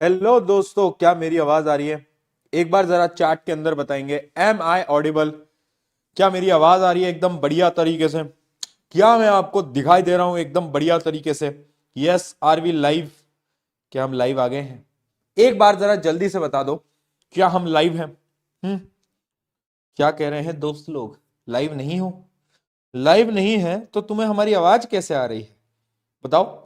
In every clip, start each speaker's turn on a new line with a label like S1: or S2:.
S1: Hello दोस्तों, क्या मेरी आवाज आ रही है? एक बार जरा चैट के अंदर बताएंगे, एम आई ऑडिबल? क्या मेरी आवाज आ रही है एकदम बढ़िया तरीके से? क्या मैं आपको दिखाई दे रहा हूं एकदम बढ़िया तरीके से? Yes, are we live? क्या हम लाइव आ गए हैं? एक बार जरा जल्दी से बता दो, क्या हम लाइव हैं? क्या कह रहे हैं दोस्त लोग? लाइव नहीं हो? लाइव नहीं है तो तुम्हें हमारी आवाज कैसे आ रही है? बताओ।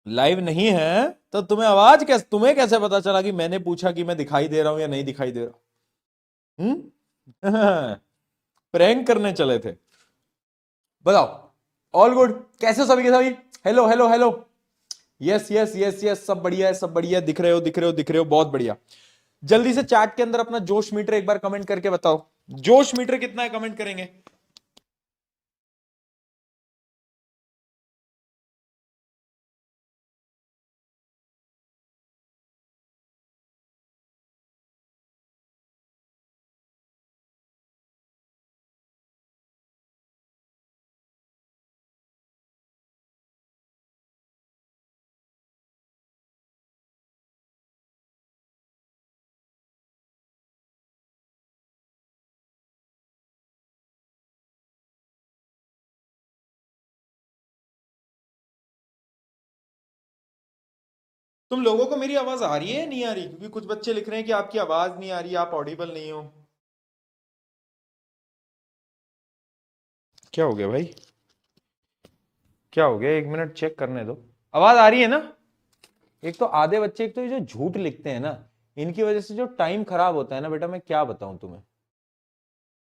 S1: लाइव नहीं है तो तुम्हें आवाज कैसे, तुम्हें कैसे पता चला कि मैंने पूछा कि मैं दिखाई दे रहा हूं या नहीं दिखाई दे रहा हूं? प्रैंक करने चले थे? बताओ। All good? कैसे हो सभी के सभी? Hello hello hello. Yes yes yes yes, सब बढ़िया है, सब बढ़िया। दिख रहे हो, दिख रहे हो, दिख रहे हो, बहुत बढ़िया। जल्दी से चैट के अंदर अपना जोश मीटर एक बार कमेंट करके बताओ। जोश मीटर कितना है, कमेंट करेंगे? तुम लोगों को मेरी आवाज आ रही है या नहीं आ रही? क्योंकि कुछ बच्चे लिख रहे हैं कि आपकी आवाज नहीं आ रही, आप ऑडिबल नहीं हो। क्या हो गया भाई? क्या हो गया? एक मिनट चेक करने दो। आवाज आ रही है ना? एक तो आधे बच्चे, एक तो ये जो झूठ लिखते हैं ना, इनकी वजह से जो टाइम खराब होता है ना बेटा, मैं क्या बताऊं तुम्हें।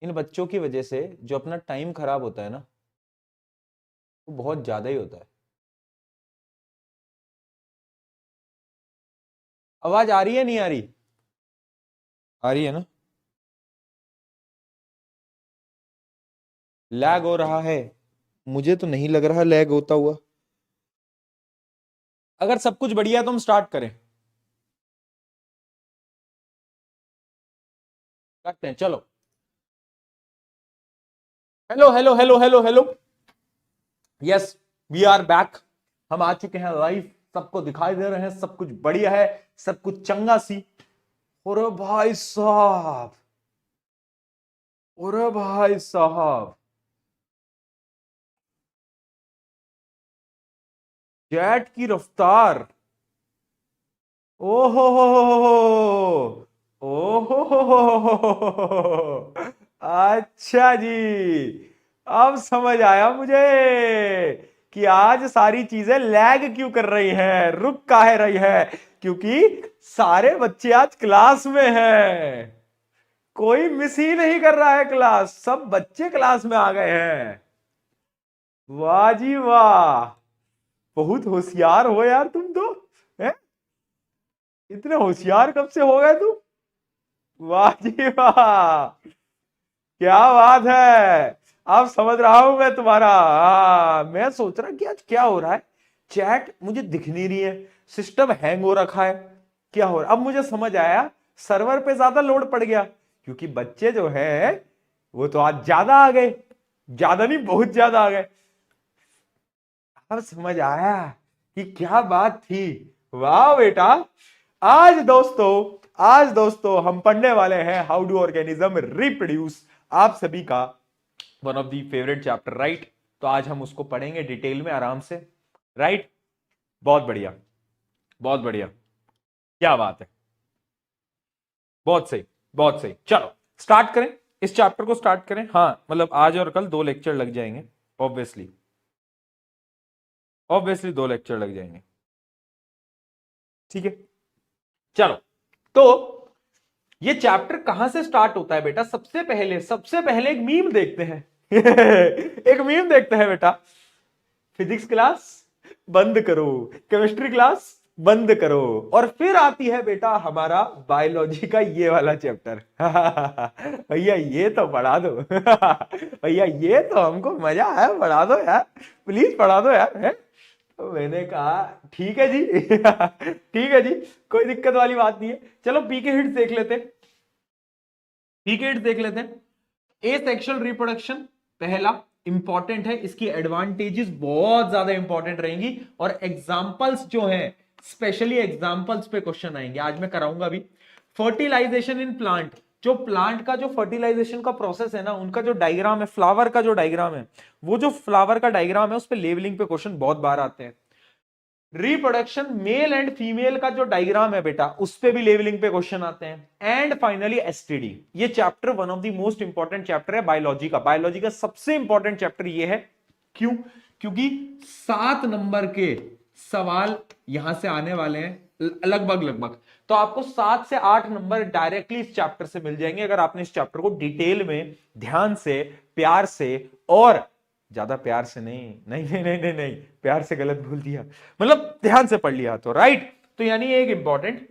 S1: इन बच्चों की वजह से जो अपना टाइम खराब होता है ना, वो बहुत ज्यादा ही होता है। आवाज आ रही है नहीं आ रही? आ रही है ना? लैग हो रहा है? मुझे तो नहीं लग रहा लैग होता हुआ। अगर सब कुछ बढ़िया है तो हम स्टार्ट करें। करते हैं, चलो। Hello hello hello hello hello. Yes, we are back. हम आ चुके हैं लाइव। सबको दिखाई दे रहे हैं, सब कुछ बढ़िया है, सब कुछ चंगा सी। और भाई साहब, और भाई साहब, जेट की रफ्तार! ओहो ओहो। अच्छा जी, अब समझ आया मुझे कि आज सारी चीजें लैग क्यों कर रही हैं, रुक काहे रही है। क्योंकि सारे बच्चे आज क्लास में हैं। कोई मिस ही नहीं कर रहा है क्लास, सब बच्चे क्लास में आ गए हैं। वाह जी वाह! बहुत होशियार हो यार तुम तो। हैं? इतने होशियार कब से हो गए तुम? वाह जी वाह! क्या बात है! अब समझ रहा हूं मैं तुम्हारा। मैं सोच रहा कि आज क्या हो रहा है। चैट मुझे दिख नहीं रही है, सिस्टम हैंग हो रखा है। क्या हो रहा, अब मुझे समझ आया। सर्वर पे ज्यादा लोड पड़ गया, क्योंकि बच्चे जो है वो तो आज ज्यादा आ गए। ज्यादा नहीं, बहुत ज्यादा आ गए। अब समझ आया कि क्या बात थी। वाह बेटा! आज दोस्तों, आज दोस्तों हम पढ़ने वाले हैं हाउ डू ऑर्गेनिज्म रिप्रोड्यूस। आप सभी का one of the favourite chapter, right? तो आज हम उसको पढ़ेंगे डिटेल में, आराम से। राइट? बहुत बढ़िया, बहुत बढ़िया। क्या बात है! बहुत सही, बहुत सही। चलो स्टार्ट करें, इस चैप्टर को स्टार्ट करें। हाँ, मतलब आज और कल 2 लेक्चर लग जाएंगे। ऑब्वियसली, ऑब्वियसली 2 लेक्चर लग जाएंगे। ठीक है, चलो। तो ये चैप्टर कहां से स्टार्ट होता है बेटा? सबसे पहले एक मीम देखते हैं। एक मीम देखते हैं बेटा। फिजिक्स क्लास बंद करो, केमिस्ट्री क्लास बंद करो, और फिर आती है बेटा हमारा बायोलॉजी का ये वाला चैप्टर। भैया ये तो पढ़ा दो। भैया ये तो हमको मजा आया, पढ़ा दो यार, प्लीज पढ़ा दो यार, है? तो मैंने कहा ठीक है जी। ठीक है जी, कोई दिक्कत वाली बात नहीं है। चलो पीके हिट्स देख लेते हैं। पीके हिट्स देख लेते हैं। ए सेक्सुअल रिप्रोडक्शन पहला इंपॉर्टेंट है, इसकी एडवांटेजेस बहुत ज्यादा इंपॉर्टेंट रहेंगी, और एग्जांपल्स जो हैं स्पेशली एग्जांपल्स पे क्वेश्चन आएंगे, आज मैं कराऊंगा भी। फर्टिलाइजेशन इन प्लांट, जो प्लांट का जो फर्टिलाइजेशन का प्रोसेस है ना, उनका जो डायग्राम है, फ्लावर का जो डायग्राम है, वो जो फ्लावर का डायग्राम है उस पे लेवलिंग पे क्वेश्चन बहुत बार आते हैं। रिप्रोडक्शन मेल एंड फीमेल का जो डायग्राम है बेटा, उस पे भी लेवलिंग पे क्वेश्चन आते हैं। एंड फाइनली एसटीडी, ये chapter one of the most important chapter है बायोलॉजी का। बायोलॉजी का सबसे इंपॉर्टेंट चैप्टर ये है। क्यों? क्योंकि 7 नंबर के सवाल यहां से आने वाले हैं लगभग लगभग। तो आपको 7 से 8 नंबर डायरेक्टली इस चैप्टर से मिल जाएंगे अगर आपने इस चैप्टर को डिटेल में, ध्यान से, प्यार से, और ज्यादा प्यार से नहीं नहीं नहीं नहीं नहीं, नहीं प्यार से गलत बोल दिया, मतलब ध्यान से पढ़ लिया तो, राइट। तो यानी एक इंपॉर्टेंट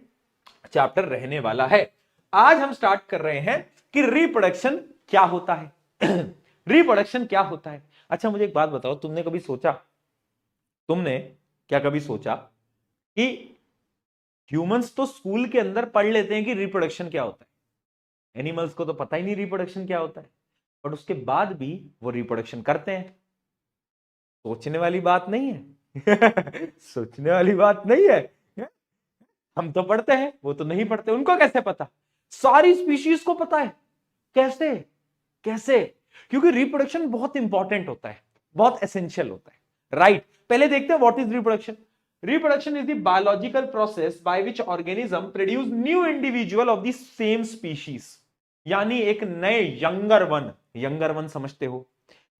S1: चैप्टर रहने वाला है। आज हम स्टार्ट कर रहे हैं कि रिप्रोडक्शन क्या होता है। रिप्रोडक्शन क्या होता है? अच्छा मुझे एक बात बताओ, तुमने कभी सोचा, तुमने क्या कभी सोचा कि ह्यूमंस तो स्कूल के अंदर पढ़ लेते हैं कि रिप्रोडक्शन क्या होता है, एनिमल्स को तो पता ही नहीं रिप्रोडक्शन क्या होता है, बट उसके बाद भी वो रिप्रोडक्शन करते हैं। सोचने वाली बात नहीं है। सोचने वाली बात नहीं है। हम तो पढ़ते हैं, वो तो नहीं पढ़ते, उनको कैसे पता? सारी स्पीशीज को पता है। कैसे? कैसे? क्योंकि रिप्रोडक्शन बहुत इंपॉर्टेंट होता है, बहुत एसेंशियल होता है, राइट। पहले देखते हैं what is reproduction. Reproduction is the biological process by which organism produce new individual of the same species, यानी एक नए यंगर वन समझते हो,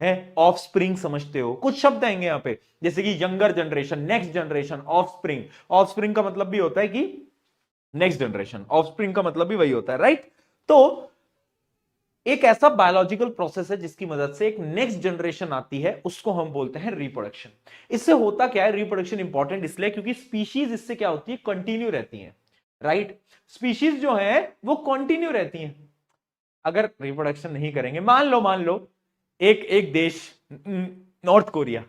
S1: है ऑफस्प्रिंग समझते हो, कुछ शब्द आएंगे यहां पे, जैसे कि younger generation, next generation, offspring. Offspring का मतलब भी होता है कि नेक्स्ट जनरेशन, ऑफस्प्रिंग का मतलब भी वही होता है, राइट। तो एक ऐसा बायोलॉजिकल प्रोसेस है जिसकी मदद से एक नेक्स्ट जनरेशन आती है, उसको हम बोलते हैं रिप्रोडक्शन। इससे होता क्या है? रिप्रोडक्शन इंपॉर्टेंट इसलिए क्योंकि स्पीशीज इससे क्या होती है? कंटिन्यू रहती है, राइट। स्पीशीज जो है वो कंटिन्यू रहती हैं। अगर रिप्रोडक्शन नहीं करेंगे, मान लो एक एक देश, नॉर्थ कोरिया,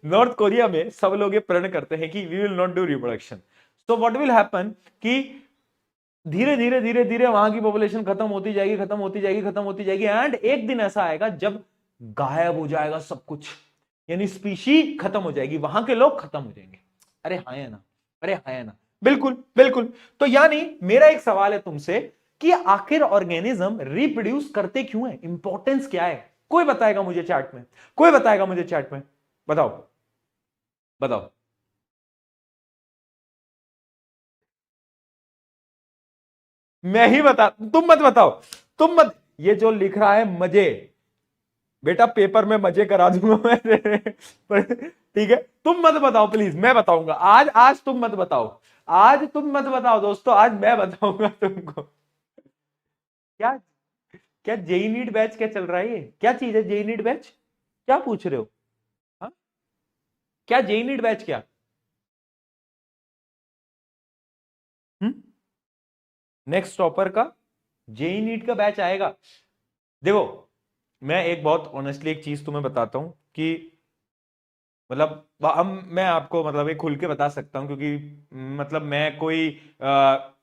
S1: नॉर्थ कोरिया में सब लोग ये प्रण करते हैं कि we will not do reproduction. So what will happen कि धीरे धीरे धीरे धीरे वहां की पॉपुलेशन खत्म होती जाएगी, खत्म होती जाएगी, खत्म होती जाएगी, एंड एक दिन ऐसा आएगा जब गायब हो जाएगा सब कुछ, यानी स्पीशी खत्म हो जाएगी, वहां के लोग खत्म हो जाएंगे। अरे हाँ या ना? अरे हाँ या ना? बिल्कुल बिल्कुल। तो यानी मेरा एक सवाल है तुमसे कि आखिर ऑर्गेनिज्म रिप्रोड्यूस करते क्यों है? इंपॉर्टेंस क्या है? कोई बताएगा मुझे चैट में? कोई बताएगा मुझे चैट में? बताओ, बताओ। मैं ही बता, तुम मत बताओ, तुम मत। ये जो लिख रहा है मजे, बेटा पेपर में मजे करा दूंगा मैं। ठीक है, तुम मत बताओ प्लीज, मैं बताऊंगा आज। आज तुम मत बताओ, आज तुम मत बताओ दोस्तों, आज मैं बताऊंगा तुमको। क्या? क्या जेई नीट बैच क्या चल रहा है? ये क्या चीज है जेई नीट बैच? क्या पूछ रहे हो? हाँ, क्या जेई नीट बैच क्या? नेक्स्ट टॉपर का जेई नीट का बैच आएगा। देखो, मैं एक बहुत ऑनेस्टली एक चीज तुम्हें बताता हूं कि मतलब हम, मैं आपको मतलब एक खुल के बता सकता हूं क्योंकि मतलब मैं कोई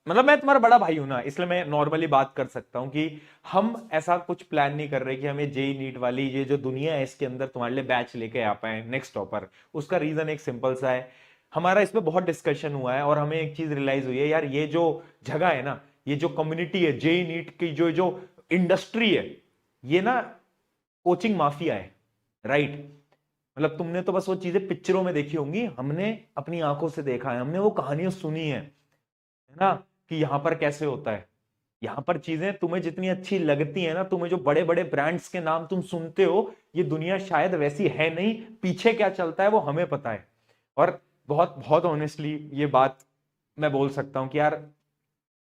S1: मतलब मैं तुम्हारा बड़ा भाई हूं ना, इसलिए मैं नॉर्मली बात कर सकता हूं कि हम ऐसा कुछ प्लान नहीं कर रहे कि हमें जेई नीट वाली ये जो दुनिया है इसके अंदर तुम्हारे लिए बैच लेके आ पाए नेक्स्ट टॉपर। उसका रीजन एक सिंपल सा है, हमारा इसमें बहुत डिस्कशन हुआ है और हमें एक चीज रियलाइज हुई है यार, ये जो जगह है ना, ये जो कम्युनिटी है जेई नीट की, जो जो इंडस्ट्री है, ये ना कोचिंग माफिया है, राइट। मतलब तुमने तो बस वो चीजें पिक्चरों में देखी होंगी, हमने अपनी आंखों से देखा है, हमने वो कहानियां सुनी है ना, कि यहां पर कैसे होता है। यहां पर चीजें तुम्हें जितनी अच्छी लगती है ना, तुम्हें जो बड़े बड़े ब्रांड्स के नाम तुम सुनते हो, ये दुनिया शायद वैसी है नहीं, पीछे क्या चलता है वो हमें पता है। और बहुत बहुत ऑनेस्टली ये बात मैं बोल सकता हूं कि यार,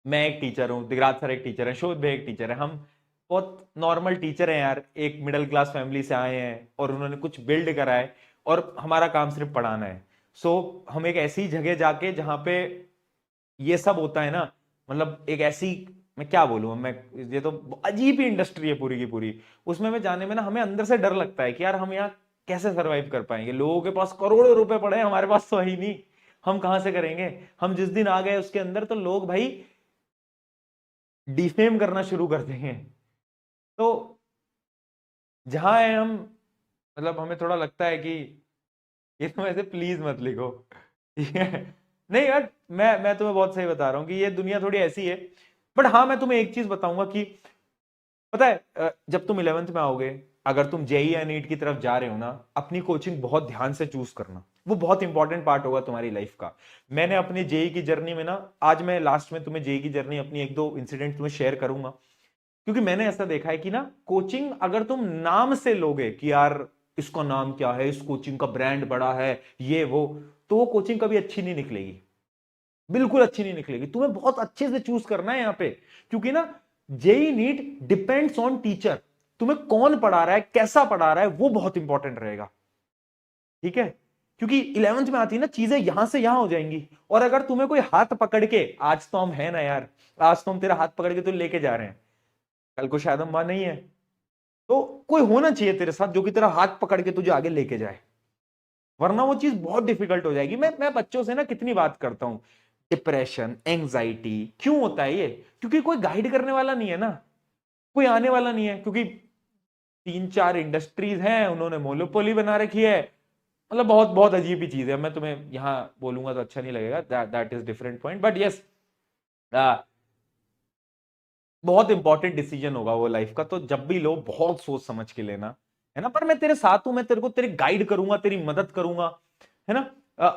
S1: मैं एक टीचर हूँ, दिगराज सर एक टीचर है, शोध भाई एक टीचर है, हम बहुत नॉर्मल टीचर हैं यार, एक मिडिल क्लास फैमिली से आए हैं और उन्होंने कुछ बिल्ड करा है और हमारा काम सिर्फ पढ़ाना है। सो हम एक ऐसी जगह जाके जहां पे ये सब होता है ना, मतलब एक ऐसी, मैं क्या बोलूं मैं, ये तो अजीब ही इंडस्ट्री है पूरी की पूरी। उसमें में जाने में ना हमें अंदर से डर लगता है कि यार हम यहाँ कैसे सरवाइव कर पाएंगे, लोगों के पास करोड़ों रुपए पड़े हैं, हमारे पास तो है ही नहीं, हम कहां से करेंगे। हम जिस दिन आ गए उसके अंदर तो लोग भाई डिफेम करना शुरू कर देंगे। तो जहां है हम, मतलब हमें थोड़ा लगता है कि ये तुम ऐसे प्लीज मत लिखो, ठीक है नहीं यार, मैं तुम्हें बहुत सही बता रहा हूं कि ये दुनिया थोड़ी ऐसी है। बट हाँ, मैं तुम्हें एक चीज बताऊंगा कि पता है, जब तुम 11th में आओगे, अगर तुम जेई या नीट की तरफ जा रहे हो ना, अपनी कोचिंग बहुत ध्यान से चूज करना, वो बहुत इंपॉर्टेंट पार्ट होगा तुम्हारी लाइफ का। मैंने अपनी जेई की जर्नी में ना, आज मैं लास्ट में तुम्हें जेई की जर्नी अपनी एक दो इंसिडेंट तुम्हें शेयर करूंगा, क्योंकि मैंने ऐसा देखा है कि ना, कोचिंग अगर तुम नाम से लोगे कि यार इसका नाम क्या है, इस कोचिंग का ब्रांड बड़ा है, ये वो, तो वो कोचिंग कभी अच्छी नहीं निकलेगी, बिल्कुल अच्छी नहीं निकलेगी। तुम्हें बहुत अच्छे से चूज करना है यहां पे, क्योंकि ना JEE NEET depends on teacher. तुम्हें कौन पढ़ा रहा है, कैसा पढ़ा रहा है, वो बहुत इंपॉर्टेंट रहेगा, ठीक है। क्योंकि 11th में आती है ना, चीजें यहां से यहां हो जाएंगी, और अगर तुम्हें कोई हाथ पकड़ के, आज तो हम है ना यार, आज तो हम तेरा हाथ पकड़ के तो लेके जा रहे हैं, कल को शायद हम वहां नहीं है, तो कोई होना चाहिए तेरे साथ जो कि तेरा हाथ पकड़ के तुझे आगे लेके जाए, वरना वो चीज बहुत डिफिकल्ट हो जाएगी। मैं बच्चों से ना कितनी बात करता हूं, डिप्रेशन, एंजाइटी क्यों होता है ये? क्योंकि कोई गाइड करने वाला नहीं है ना, कोई आने वाला नहीं है, क्योंकि 3-4 इंडस्ट्रीज हैं, उन्होंने मोनोपोली बना रखी है। मतलब बहुत बहुत अजीब ही चीज है, मैं तुम्हें यहां बोलूंगा तो अच्छा नहीं लगेगा, that is different point, but yes, बहुत इंपॉर्टेंट डिसीजन होगा वो लाइफ का, तो जब भी लो बहुत सोच समझ के लेना, है ना। पर मैं तेरे साथ हूं, मैं तेरे को तेरी गाइड करूंगा, तेरी मदद करूंगा, है ना।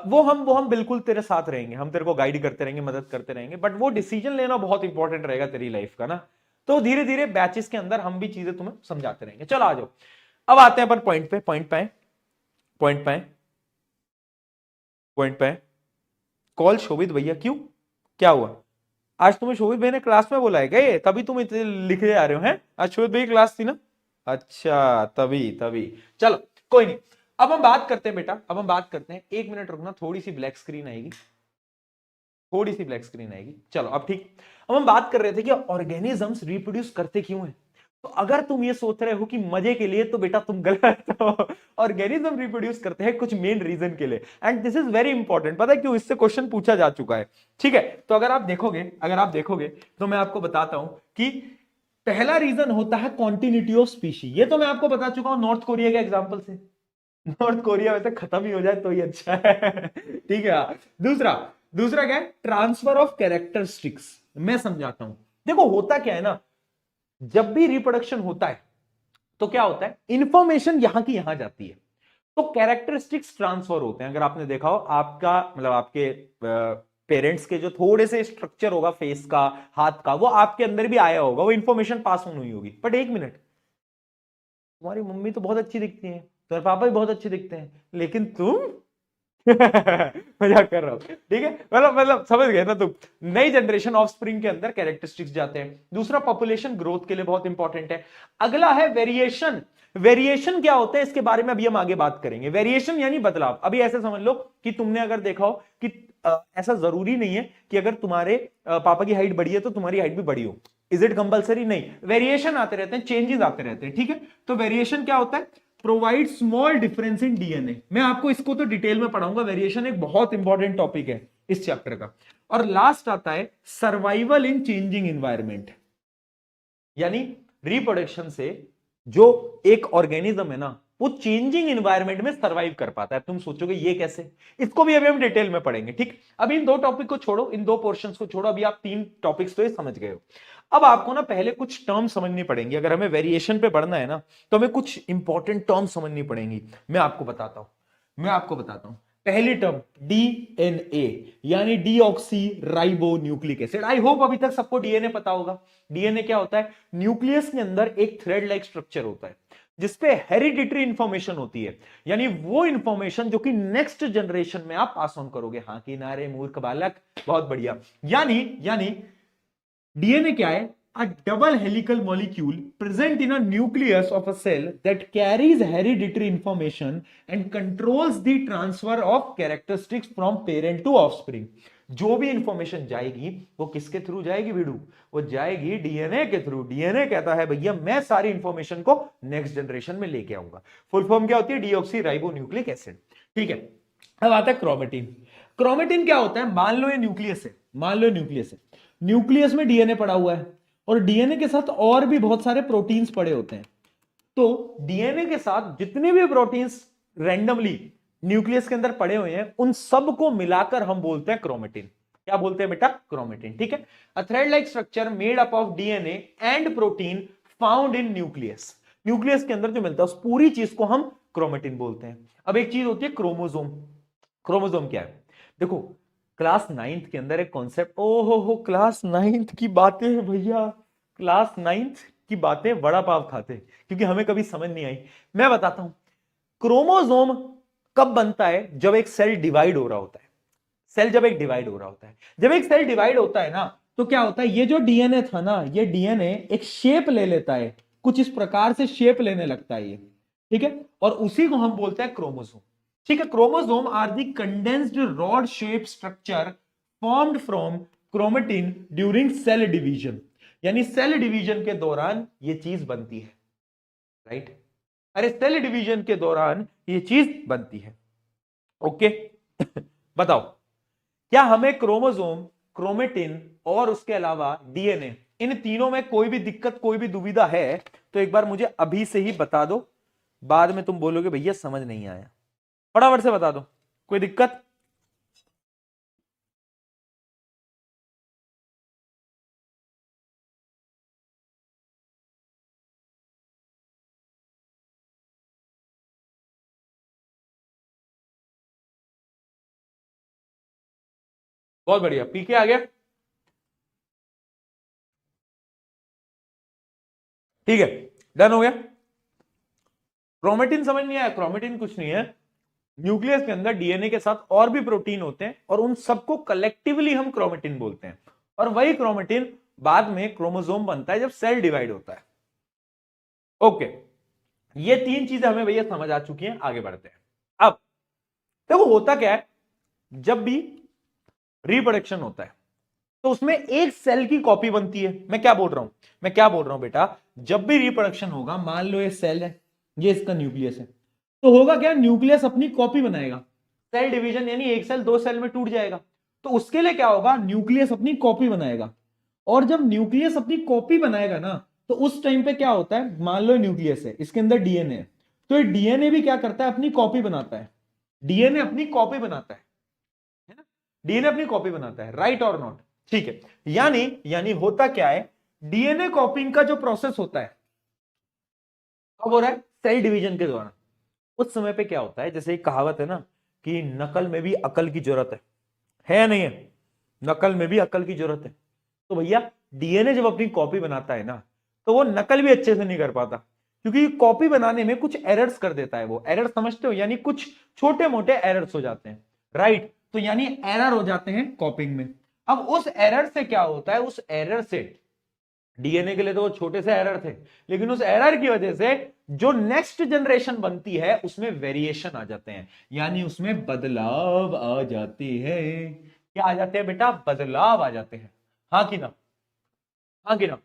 S1: वो हम बिल्कुल तेरे साथ रहेंगे, हम तेरे को गाइड करते रहेंगे, मदद करते रहेंगे, बट वो डिसीजन लेना बहुत इंपॉर्टेंट रहेगा तेरी लाइफ का ना। तो धीरे धीरे बैचेस के अंदर हम भी चीजें तुम्हें समझाते रहेंगे। चलो आ जाओ, अब आते हैं अपन पॉइंट पे, पॉइंट पे पॉइंट पे पॉइंट पे। कॉल शोभित भैया, क्यों, क्या हुआ? आज तुम्हें शोभित भैया ने क्लास में बोला है क्या ये, तभी तुम इतने लिखे आ रहे हो हैं? आज शोभित भैया की क्लास थी ना? अच्छा, तभी तभी। चलो कोई नहीं, अब हम बात करते हैं बेटा, अब हम बात करते हैं, 1 मिनट रुकना, थोड़ी सी ब्लैक स्क्रीन आएगी, थोड़ी सी ब्लैक स्क्रीन आएगी। चलो अब ठीक। अब हम बात कर रहे थे कि ऑर्गेनिजम्स रिप्रोड्यूस करते क्यों हैं। तो अगर तुम ये सोच रहे हो कि मजे के लिए, तो बेटा तुम गलत हो। ऑर्गेनिज्म रिप्रोड्यूस करते हैं कुछ मेन रीजन के लिए, and this is very important. पता है क्यों? इससे क्वेश्चन पूछा जा चुका है, ठीक है। तो अगर आप देखोगे तो मैं आपको बताता हूं कि पहला रीजन होता है कॉन्टिन्यूटी ऑफ स्पीशी। ये तो मैं आपको बता चुका हूं नॉर्थ कोरिया के एग्जाम्पल से। नॉर्थ कोरिया वैसे खत्म ही हो जाए तो ही अच्छा है। ठीक है। दूसरा दूसरा क्या है? Transfer of characteristics. मैं समझाता हूं, देखो होता क्या है ना, जब भी रिप्रोडक्शन होता है तो क्या होता है, इंफॉर्मेशन यहां की यहां जाती है, तो कैरेक्टरिस्टिक्स ट्रांसफर होते हैं। अगर आपने देखा हो, आपका मतलब आपके पेरेंट्स के जो थोड़े से स्ट्रक्चर होगा फेस का, हाथ का, वो आपके अंदर भी आया होगा, वो इंफॉर्मेशन पास ऑन हुई होगी। बट एक मिनट, तुम्हारी मम्मी तो बहुत अच्छी दिखती है, तुम्हारे पापा भी बहुत अच्छे दिखते हैं, लेकिन तुम मजाक कर रहा हूं, ठीक है। मतलब समझ गए ना तुम। नई जनरेशन ऑफ स्प्रिंग के अंदर कैरेक्टरिस्टिक्स जाते हैं। दूसरा, पॉपुलेशन ग्रोथ के लिए बहुत इंपॉर्टेंट है। अगला है वेरिएशन। वेरिएशन क्या होता है, इसके बारे में अभी हम आगे बात करेंगे। वेरिएशन यानी बदलाव। अभी ऐसे समझ लो कि तुमने अगर देखा हो कि ऐसा जरूरी नहीं है कि अगर तुम्हारे पापा की हाइट बढ़ी है तो तुम्हारी हाइट भी बढ़ी हो। Is it compulsory? नहीं, वेरिएशन आते रहते हैं, चेंजेस आते रहते हैं, ठीक है। तो वेरिएशन क्या होता है? Provide small difference in DNA. मैं आपको इसको तो डिटेल में पढ़ाऊंगा, वेरिएशन एक बहुत इंपॉर्टेंट टॉपिक है इस चैप्टर का। और लास्ट आता है सर्वाइवल इन चेंजिंग एनवायरमेंट, यानी रिप्रोडक्शन से जो एक ऑर्गेनिज्म है ना, वो चेंजिंग एनवायरमेंट में सर्वाइव कर पाता है। तुम सोचोगे ये कैसे, इसको भी अभी हम डिटेल में पढ़ेंगे, ठीक। अब इन दो टॉपिक को छोड़ो, इन दो पोर्शंस को छोड़ो, अभी आप 3 टॉपिक्स तो ये समझ गए हो। अब आपको ना पहले कुछ टर्म समझनी पड़ेंगी। अगर हमें वेरिएशन पे बढ़ना है ना, तो हमें कुछ इंपॉर्टेंट टर्म समझनी पड़ेंगी। मैं आपको बताता हूं पहली टर्म डीएनए, यानी deoxy ribo nucleic acid. I hope अभी तक सबको डीएनए पता होगा। डीएनए क्या होता है? न्यूक्लियस के अंदर एक थ्रेड लाइक स्ट्रक्चर होता है, जिसपे हेरिडिटरी इंफॉर्मेशन होती है, यानी वो इंफॉर्मेशन जो कि नेक्स्ट जनरेशन में आप पास ऑन करोगे। हाँ कि नारे मूर्ख बालक, बहुत बढ़िया। यानी डीएनए क्या है? A double helical molecule present in a nucleus of a cell that carries hereditary information and controls the transfer of characteristics from parent to offspring. जो भी इंफॉर्मेशन जाएगी वो किसके थ्रू जाएगी भिड़ू? वो जाएगी डीएनए के थ्रू। डीएनए कहता है भैया मैं सारी इंफॉर्मेशन को नेक्स्ट जनरेशन में लेके आऊंगा। फुल फॉर्म क्या होती है? डीऑक्सी राइबो न्यूक्लिक एसिड, ठीक है। अब आता है क्रोमेटिन। क्रोमेटिन क्या होता है? मान लो ये न्यूक्लियस है, न्यूक्लियस में डीएनए पड़ा हुआ है, और डीएनए के साथ और भी बहुत सारे प्रोटीन्स पड़े होते हैं। तो डीएनए के साथ जितने भी प्रोटीन्स रैंडमली न्यूक्लियस के अंदर पड़े हुए हैं, उन सब को मिलाकर हम बोलते हैं क्रोमेटिन। क्या बोलते हैं बेटा? क्रोमेटिन। ठीक है। A thread like structure made up of DNA and protein found in nucleus. Nucleus के अंदर जो मिलता है उस पूरी चीज को हम क्रोमेटिन बोलते हैं। अब एक चीज होती है क्रोमोसोम। क्रोमोसोम क्या है? देखो, क्लास 9th के अंदर एक कॉन्सेप्ट, ओहो हो, क्लास 9th की बातें हैं भैया, क्लास 9th की बातें वड़ा पाव खाते, क्योंकि हमें कभी समझ नहीं आई। मैं बताता हूं, क्रोमोसोम कब बनता है? जब एक सेल डिवाइड हो रहा होता है। सेल जब एक डिवाइड हो रहा होता है, जब एक सेल डिवाइड होता है ना, तो क्या होता है, ये जो डीएनए था ना, ये डीएनए एक शेप ले लेता है, कुछ इस प्रकार से शेप लेने लगता है ये। ठीक है। और उसी को हम बोलते हैं क्रोमोसोम। ठीक है। Chromosome are the condensed rod shape structure formed from chromatin during cell division. यानी सेल डिवीजन के दौरान ये चीज बनती है। राइट। अरे सेल डिवीजन के दौरान ये चीज बनती है। ओके। बताओ, क्या हमें क्रोमोसोम, क्रोमेटिन और उसके अलावा डीएनए, इन तीनों में कोई भी दिक्कत, कोई भी दुविधा है तो एक बार मुझे अभी से ही बता दो, बाद में तुम बोलोगे भैया समझ नहीं आया। फटाफट से बता दो, कोई दिक्कत? बहुत बढ़िया, पीके आ गया। ठीक है, डन हो गया। क्रोमेटिन समझ नहीं आया? क्रोमेटिन कुछ नहीं है, न्यूक्लियस के अंदर डीएनए के साथ और भी प्रोटीन होते हैं और उन सबको कलेक्टिवली हम क्रोमेटिन बोलते हैं। और वही क्रोमेटिन बाद में क्रोमोसोम बनता है जब सेल डिवाइड होता है। ओके, ये तीन चीजें हमें भैया समझ आ चुकी हैं, आगे बढ़ते हैं। अब देखो, होता क्या है, जब भी रिप्रोडक्शन होता है तो उसमें एक सेल की कॉपी बनती है। मैं क्या बोल रहा हूं, मैं क्या बोल रहा हूं बेटा, जब भी रिप्रोडक्शन होगा, मान लो ये सेल है, ये इसका न्यूक्लियस है, तो होगा क्या, न्यूक्लियस अपनी कॉपी बनाएगा। सेल डिवीजन यानी एक सेल दो सेल में टूट जाएगा, तो उसके लिए क्या होगा, न्यूक्लियस अपनी कॉपी बनाएगा। और जब न्यूक्लियस अपनी कॉपी बनाएगा ना, तो उस टाइम पे क्या होता है, मान लो न्यूक्लियस है, इसके अंदर डीएनए है, तो ये डीएनए भी क्या करता है, अपनी कॉपी बनाता है। डीएनए अपनी कॉपी बनाता है ना, डीएनए अपनी कॉपी बनाता है, राइट और नॉट? ठीक है। यानी यानी होता क्या है, डीएनए कॉपिंग का जो प्रोसेस होता है कब हो रहा है, सेल डिवीजन के दौरान। उस समय पे क्या होता है, जैसे एक कहावत है ना कि नकल में भी अकल की जरूरत है या नहीं है? नकल में भी अकल की जरूरत है। तो भैया डीएनए जब अपनी कॉपी बनाता है ना, तो वो नकल भी अच्छे से नहीं कर पाता, क्योंकि कॉपी बनाने में कुछ एरर्स कर देता है। वो एरर समझते हो, यानी कुछ छोटे मोटे एरर्स हो जाते हैं, राइट? तो यानी एरर हो जाते हैं कॉपिंग में। अब उस एरर से क्या होता है, उस एरर से, डीएनए के लिए तो वो छोटे से एरर थे, लेकिन उस एरर की वजह से जो नेक्स्ट जनरेशन बनती है उसमें वेरिएशन आ जाते हैं, यानी उसमें बदलाव आ जाते हैं। क्या आ जाते हैं बेटा? बदलाव आ जाते हैं। हाँ कि ना? हाँ कि ना?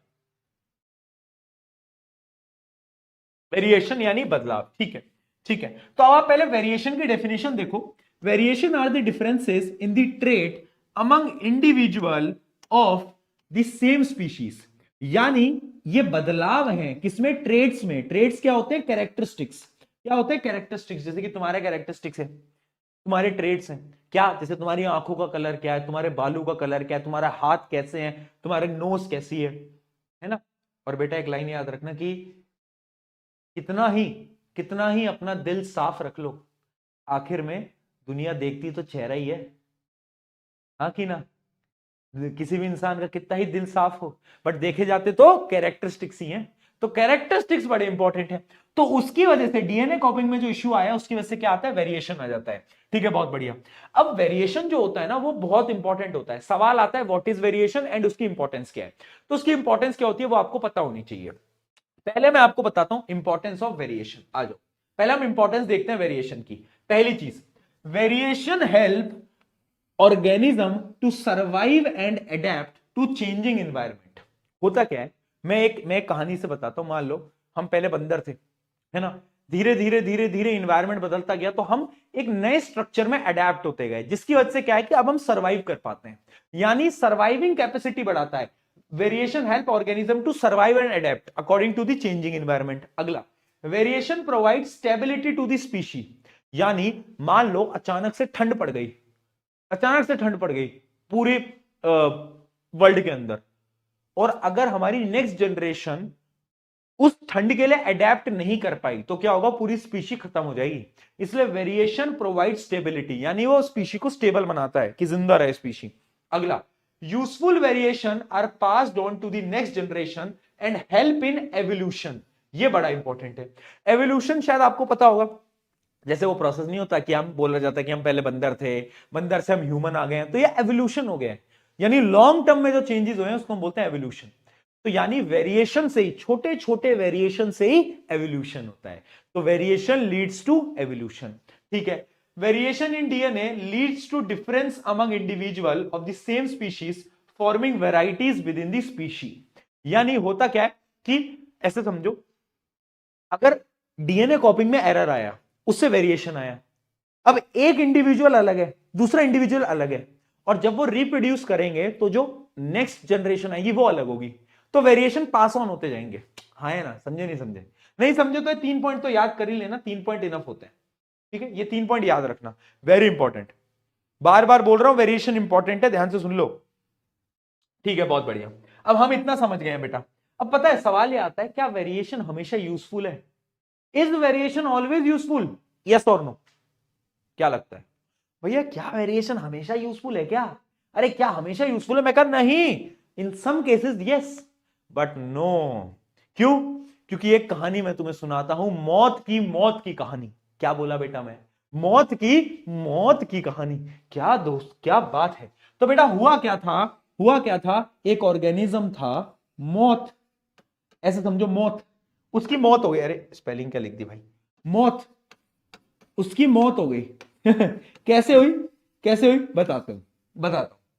S1: वेरिएशन यानी बदलाव। ठीक है, ठीक है। तो अब आप पहले वेरिएशन की डेफिनेशन देखो। Variation are the differences in the trait among individual of the same species. यानी ये बदलाव है किसमें? ट्रेड्स में। ट्रेड्स क्या होते हैं? कैरेक्टरिस्टिक्स। क्या होते हैं? कैरेक्टरिस्टिक्स। जैसे कि तुम्हारे कैरेक्टरिस्टिक्स है, तुम्हारे ट्रेड्स हैं क्या, जैसे तुम्हारी आंखों का कलर क्या है, तुम्हारे बालों का कलर क्या है, तुम्हारा हाथ कैसे है, तुम्हारे नोज कैसी है ना? और बेटा एक लाइन याद रखना कि कितना ही अपना दिल साफ रख लो, आखिर में दुनिया देखती तो चेहरा ही है। हाँ कि ना? किसी भी इंसान का कितना ही दिल साफ हो, बट देखे जाते तो कैरेक्टरिस्टिक्स ही हैं। तो कैरेक्टरिस्टिक्स बड़े इंपॉर्टेंट है। तो उसकी वजह से डीएनए कॉपिंग में जो इश्यू आया, उसकी वजह से क्या आता है, वेरिएशन आ जाता है। ठीक है, बहुत बढ़िया। अब वेरिएशन जो होता है ना, वो बहुत इंपॉर्टेंट होता है। सवाल आता है व्हाट इज वेरिएशन एंड उसकी इंपॉर्टेंस क्या है। तो उसकी इंपॉर्टेंस क्या होती है वो आपको पता होनी चाहिए। पहले मैं आपको बताता हूं इंपॉर्टेंस ऑफ वेरिएशन। आ जाओ, पहले हम इंपॉर्टेंस देखते हैं वेरिएशन की। पहली चीज, variation help organism to survive and adapt to changing environment. होता क्या है, मैं एक कहानी से बताता हूं। मान लो हम पहले बंदर थे, है ना? धीरे धीरे धीरे धीरे इन्वायरमेंट बदलता गया, तो हम एक नए स्ट्रक्चर में अडेप्ट होते गए, जिसकी वजह से क्या है कि अब हम सर्वाइव कर पाते हैं, यानी सर्वाइविंग कैपेसिटी बढ़ाता है। Variation help organism to survive and adapt according to the changing environment. अगला, variation provide stability to the species. यानी मान लो अचानक से ठंड पड़ गई, अचानक से ठंड पड़ गई पूरे वर्ल्ड के अंदर, और अगर हमारी नेक्स्ट जनरेशन उस ठंड के लिए अडेप्ट नहीं कर पाई तो क्या होगा, पूरी स्पीशी खत्म हो जाएगी। इसलिए वेरिएशन प्रोवाइड स्टेबिलिटी, यानी वो स्पीशी को स्टेबल बनाता है कि जिंदा रहे स्पीशी। अगला, useful variation are passed on to the next generation and help in evolution. ये बड़ा इंपॉर्टेंट है। एवोल्यूशन शायद आपको पता होगा, जैसे वो प्रोसेस नहीं होता कि हम बोला जाता है कि हम पहले बंदर थे, बंदर से हम ह्यूमन आ गए हैं, तो ये एवोल्यूशन हो गया है। यानी लॉन्ग टर्म में जो चेंजेस हुए हैं उसको हम बोलते हैं एवोल्यूशन। तो यानी वेरिएशन से ही, छोटे छोटे वेरिएशन से ही एवोल्यूशन होता है। तो वेरिएशन लीड्स टू एवोल्यूशन। ठीक है, variation in DNA leads to difference among individual of the same species forming varieties within the species. यानी होता क्या है कि ऐसे समझो, अगर डीएनए कॉपिंग में एरर आया, उससे वेरिएशन आया, अब एक इंडिविजुअल अलग है, दूसरा इंडिविजुअल अलग है, और जब वो रिप्रोड्यूस करेंगे तो जो नेक्स्ट जनरेशन आएगी वो अलग होगी, तो वेरिएशन पास ऑन होते जाएंगे। हाँ है ना, समझे नहीं समझे? नहीं समझे तो ये 3 पॉइंट तो याद कर ही लेना, 3 पॉइंट इनफ होते हैं। ठीक है, ये 3 पॉइंट याद रखना, वेरी इंपॉर्टेंट। बार बार बोल रहा हूं, वेरिएशन इंपॉर्टेंट है, ध्यान से सुन लो। ठीक है, बहुत बढ़िया। अब हम इतना समझ गए हैं बेटा। अब पता है सवाल ये आता है, क्या वेरिएशन हमेशा यूजफुल है? Is variation always useful? Yes और नो? क्या लगता है भैया, क्या वेरिएशन हमेशा यूजफुल है क्या? अरे क्या हमेशा यूजफुल है? मैं कहा नहीं, in some cases yes but no. क्यों? क्योंकि एक कहानी मैं तुम्हें सुनाता हूं, मौत की कहानी। क्या बोला बेटा मैं? मौत की कहानी। क्या दोस्त, क्या बात है। तो बेटा हुआ क्या था, एक ऑर्गेनिज्म था, मौत, ऐसे समझो मौत, उसकी मौत हो गई। अरे स्पेलिंग क्या लिख दी भाई, मौत, उसकी मौत हो गई। कैसे हुई, बताता हूं,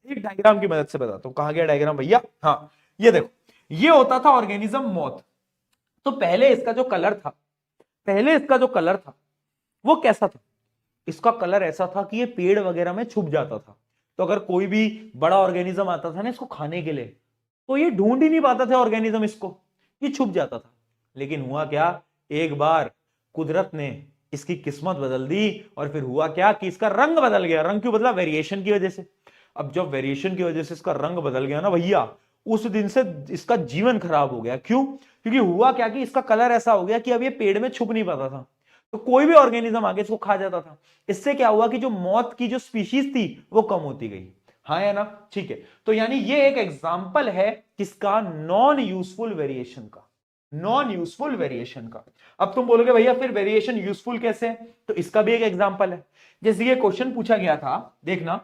S1: एक डायग्राम की मदद से बताता हूं। कहां गया डायग्राम भैया? हाँ, ये देखो, ये होता था ऑर्गेनिज्म मौत। तो पहले इसका जो कलर था वो कैसा था? इसका कलर ऐसा था कि ये पेड़ वगैरह में छुप जाता था। तो अगर कोई भी बड़ा ऑर्गेनिज्म आता था ना इसको खाने के लिए, तो ये ढूंढ ही नहीं पाता था ऑर्गेनिज्म इसको, ये छुप जाता था। लेकिन हुआ क्या, एक बार कुदरत ने इसकी किस्मत बदल दी, और फिर हुआ क्या कि इसका रंग बदल गया। रंग क्यों बदला? वेरिएशन की वजह से। अब जब वेरिएशन की वजह से इसका रंग बदल गया ना भैया, उस दिन से इसका जीवन खराब हो गया। क्यों? क्योंकि हुआ क्या कि इसका कलर ऐसा हो गया कि अब ये पेड़ में छुप नहीं पाता था, तो कोई भी ऑर्गेनिज्म आगे इसको खा जाता था। इससे क्या हुआ कि जो मौत की जो स्पीशीज थी वो कम होती गई। हाँ या ना? ठीक है, तो यानी ये एक एग्जाम्पल है किसका? नॉन यूजफुल वेरिएशन का, अब तुम बोलोगे भैया फिर वेरिएशन यूजफुल कैसे है? तो इसका भी एक एग्जाम्पल है। जैसे ये क्वेश्चन पूछा गया था, देखना,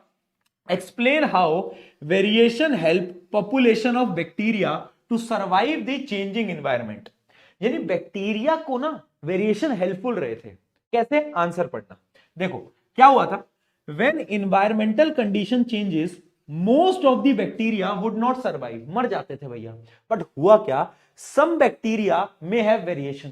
S1: explain how variation help population of bacteria to survive the changing environment. यानी बैक्टीरिया को ना वेरिएशन हेल्पफुल रहे थे। कैसे? आंसर पढ़ना। देखो क्या हुआ था, when environmental condition changes most of the bacteria would not survive, मर जाते थे भैया। बट हुआ क्या, सम बैक्टीरिया में हैव वेरिएशन।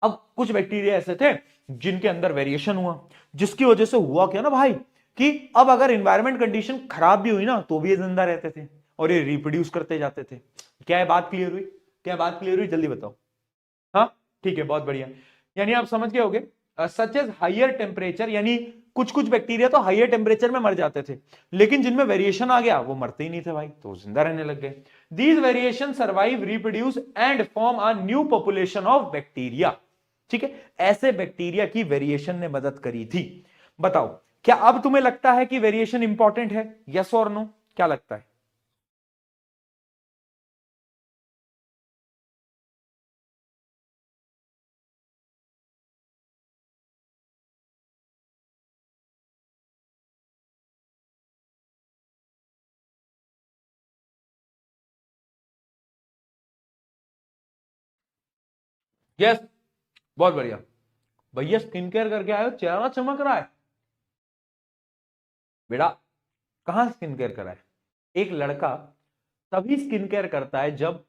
S1: अब कुछ बैक्टीरिया ऐसे थे जिनके अंदर वेरिएशन हुआ, जिसकी वजह से हुआ क्या ना भाई, कि अब अगर एनवायरमेंट कंडीशन खराब भी हुई ना तो भी ये जिंदा रहते थे और ये रिप्रोड्यूस करते जाते थे। क्या है बात क्लियर हुई? जल्दी बताओ। हाँ ठीक है, बहुत बढ़िया। यानी आप समझ गए होगे, सच एज हाइयर टेम्परेचर, यानी कुछ कुछ बैक्टीरिया तो हाइयर टेम्परेचर में मर जाते थे, लेकिन जिनमें वेरिएशन आ गया वो मरते ही नहीं थे भाई, तो जिंदा रहने लग गए। These variation survive, reproduce and form a new population of bacteria. ठीक है, ऐसे बैक्टीरिया की वेरिएशन ने मदद करी थी। बताओ क्या अब तुम्हें लगता है कि वेरिएशन इंपॉर्टेंट है? यस और नो? क्या लगता है? यस, बहुत बढ़िया भैया, स्किन केयर करके आए हो, चेहरा चमक रहा है बेटा। कहां स्किन केयर करा है? एक लड़का तभी स्किन केयर करता है जब,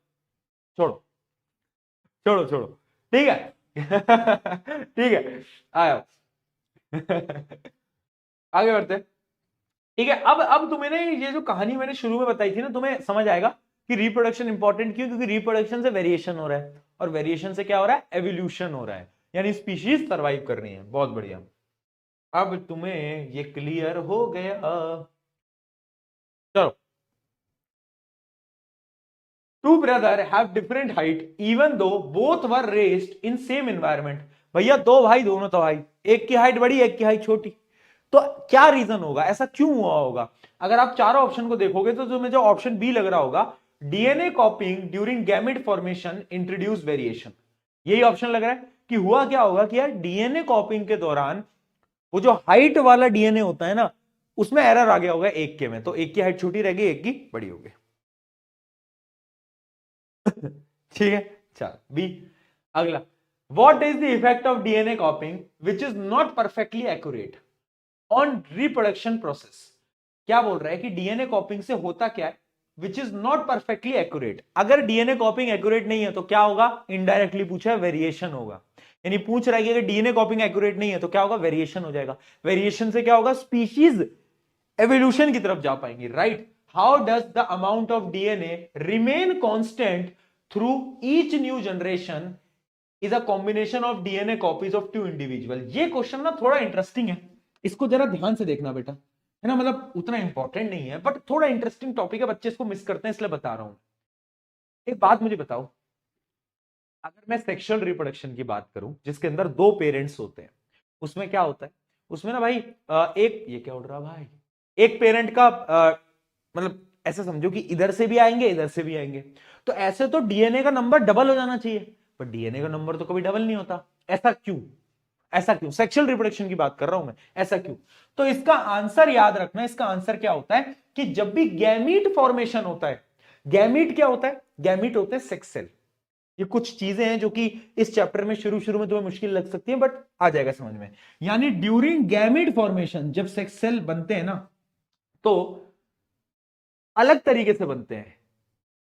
S1: छोड़ो छोड़ो छोड़ो, ठीक है। ठीक है, आयो। आगे बढ़ते। ठीक है, अब तुम्हें ना ये जो कहानी मैंने शुरू में बताई थी ना, तुम्हें समझ आएगा कि रिप्रोडक्शन इंपॉर्टेंट क्यों, क्योंकि रिप्रोडक्शन से वेरिएशन हो रहा है, और वेरिएशन से क्या हो रहा है? एवोल्यूशन हो रहा है, यानी स्पीशीज सर्वाइव कर रही है। बहुत बढ़िया। अब तुम्हें ये क्लियर हो गया। चलो, two brother have different height even though both were raised in same environment. भैया दो भाई दोनों तो भाई, एक की हाइट बड़ी एक की हाइट छोटी, तो क्या रीजन होगा, ऐसा क्यों हुआ होगा? अगर आप चारों ऑप्शन को देखोगे तो तुम्हें जो ऑप्शन बी लग रहा होगा, DNA कॉपिंग during gamete formation introduce variation, यही ऑप्शन लग रहा है कि हुआ क्या होगा कि यार डीएनए कॉपिंग के दौरान वो जो हाइट वाला डीएनए होता है ना, उसमें एरर आ गया होगा एक के में, तो एक की हाइट छोटी रहेगी एक की बड़ी होगी। ठीक है, चल बी। अगला, what is the effect of DNA कॉपिंग which is not perfectly accurate on reproduction process? क्या बोल रहा है कि डीएनए कॉपिंग से होता क्या है, which is not perfectly accurate. अगर डीएनए कॉपिंग एक्यूरेट नहीं है तो क्या होगा, इनडायरेक्टली पूछा है, वेरिएशन होगा। यानी पूछ रहा है कि अगर डीएनए कॉपिंग एक्यूरेट नहीं है तो क्या होगा, वेरिएशन हो जाएगा। वेरिएशन से क्या होगा, स्पीशीज एवोल्यूशन की तरफ जा पाएंगे, right. How does the amount of DNA remain constant through each new generation is a combination of DNA copies of two individual. ये क्वेश्चन ना थोड़ा इंटरेस्टिंग है, इसको जरा ध्यान से देखना बेटा, है ना, मतलब उतना इंपॉर्टेंट नहीं है बट थोड़ा इंटरेस्टिंग टॉपिक है, बच्चे इसको मिस करते हैं इसलिए बता रहा हूं। एक बात मुझे बताओ, अगर मैं सेक्सुअल रिप्रोडक्शन की बात करूं जिसके अंदर दो पेरेंट्स होते हैं, उसमें क्या होता है, उसमें ना भाई एक, ये क्या उड़ रहा भाई, एक पेरेंट का मतलब ऐसे समझो कि इधर से भी आएंगे इधर से भी आएंगे, तो ऐसे तो डीएनए का नंबर डबल हो जाना चाहिए, पर डीएनए का नंबर तो कभी डबल नहीं होता। ऐसा क्यों, ऐसा क्यों, सेक्सुअल रिप्रोडक्शन की बात कर रहा हूं मैं, ऐसा क्यों? तो इसका आंसर याद रखना, इसका आंसर क्या होता है कि जब भी गैमीट फॉर्मेशन होता है, गैमीट क्या होता है, गैमीट होते हैं सेक्स सेल। ये कुछ चीजें हैं जो कि इस चैप्टर में शुरू शुरू में तुम्हें मुश्किल लग सकती है बट आ जाएगा समझ में। यानी ड्यूरिंग गैमीट फॉर्मेशन जब सेक्स सेल बनते हैं ना, तो अलग तरीके से बनते हैं।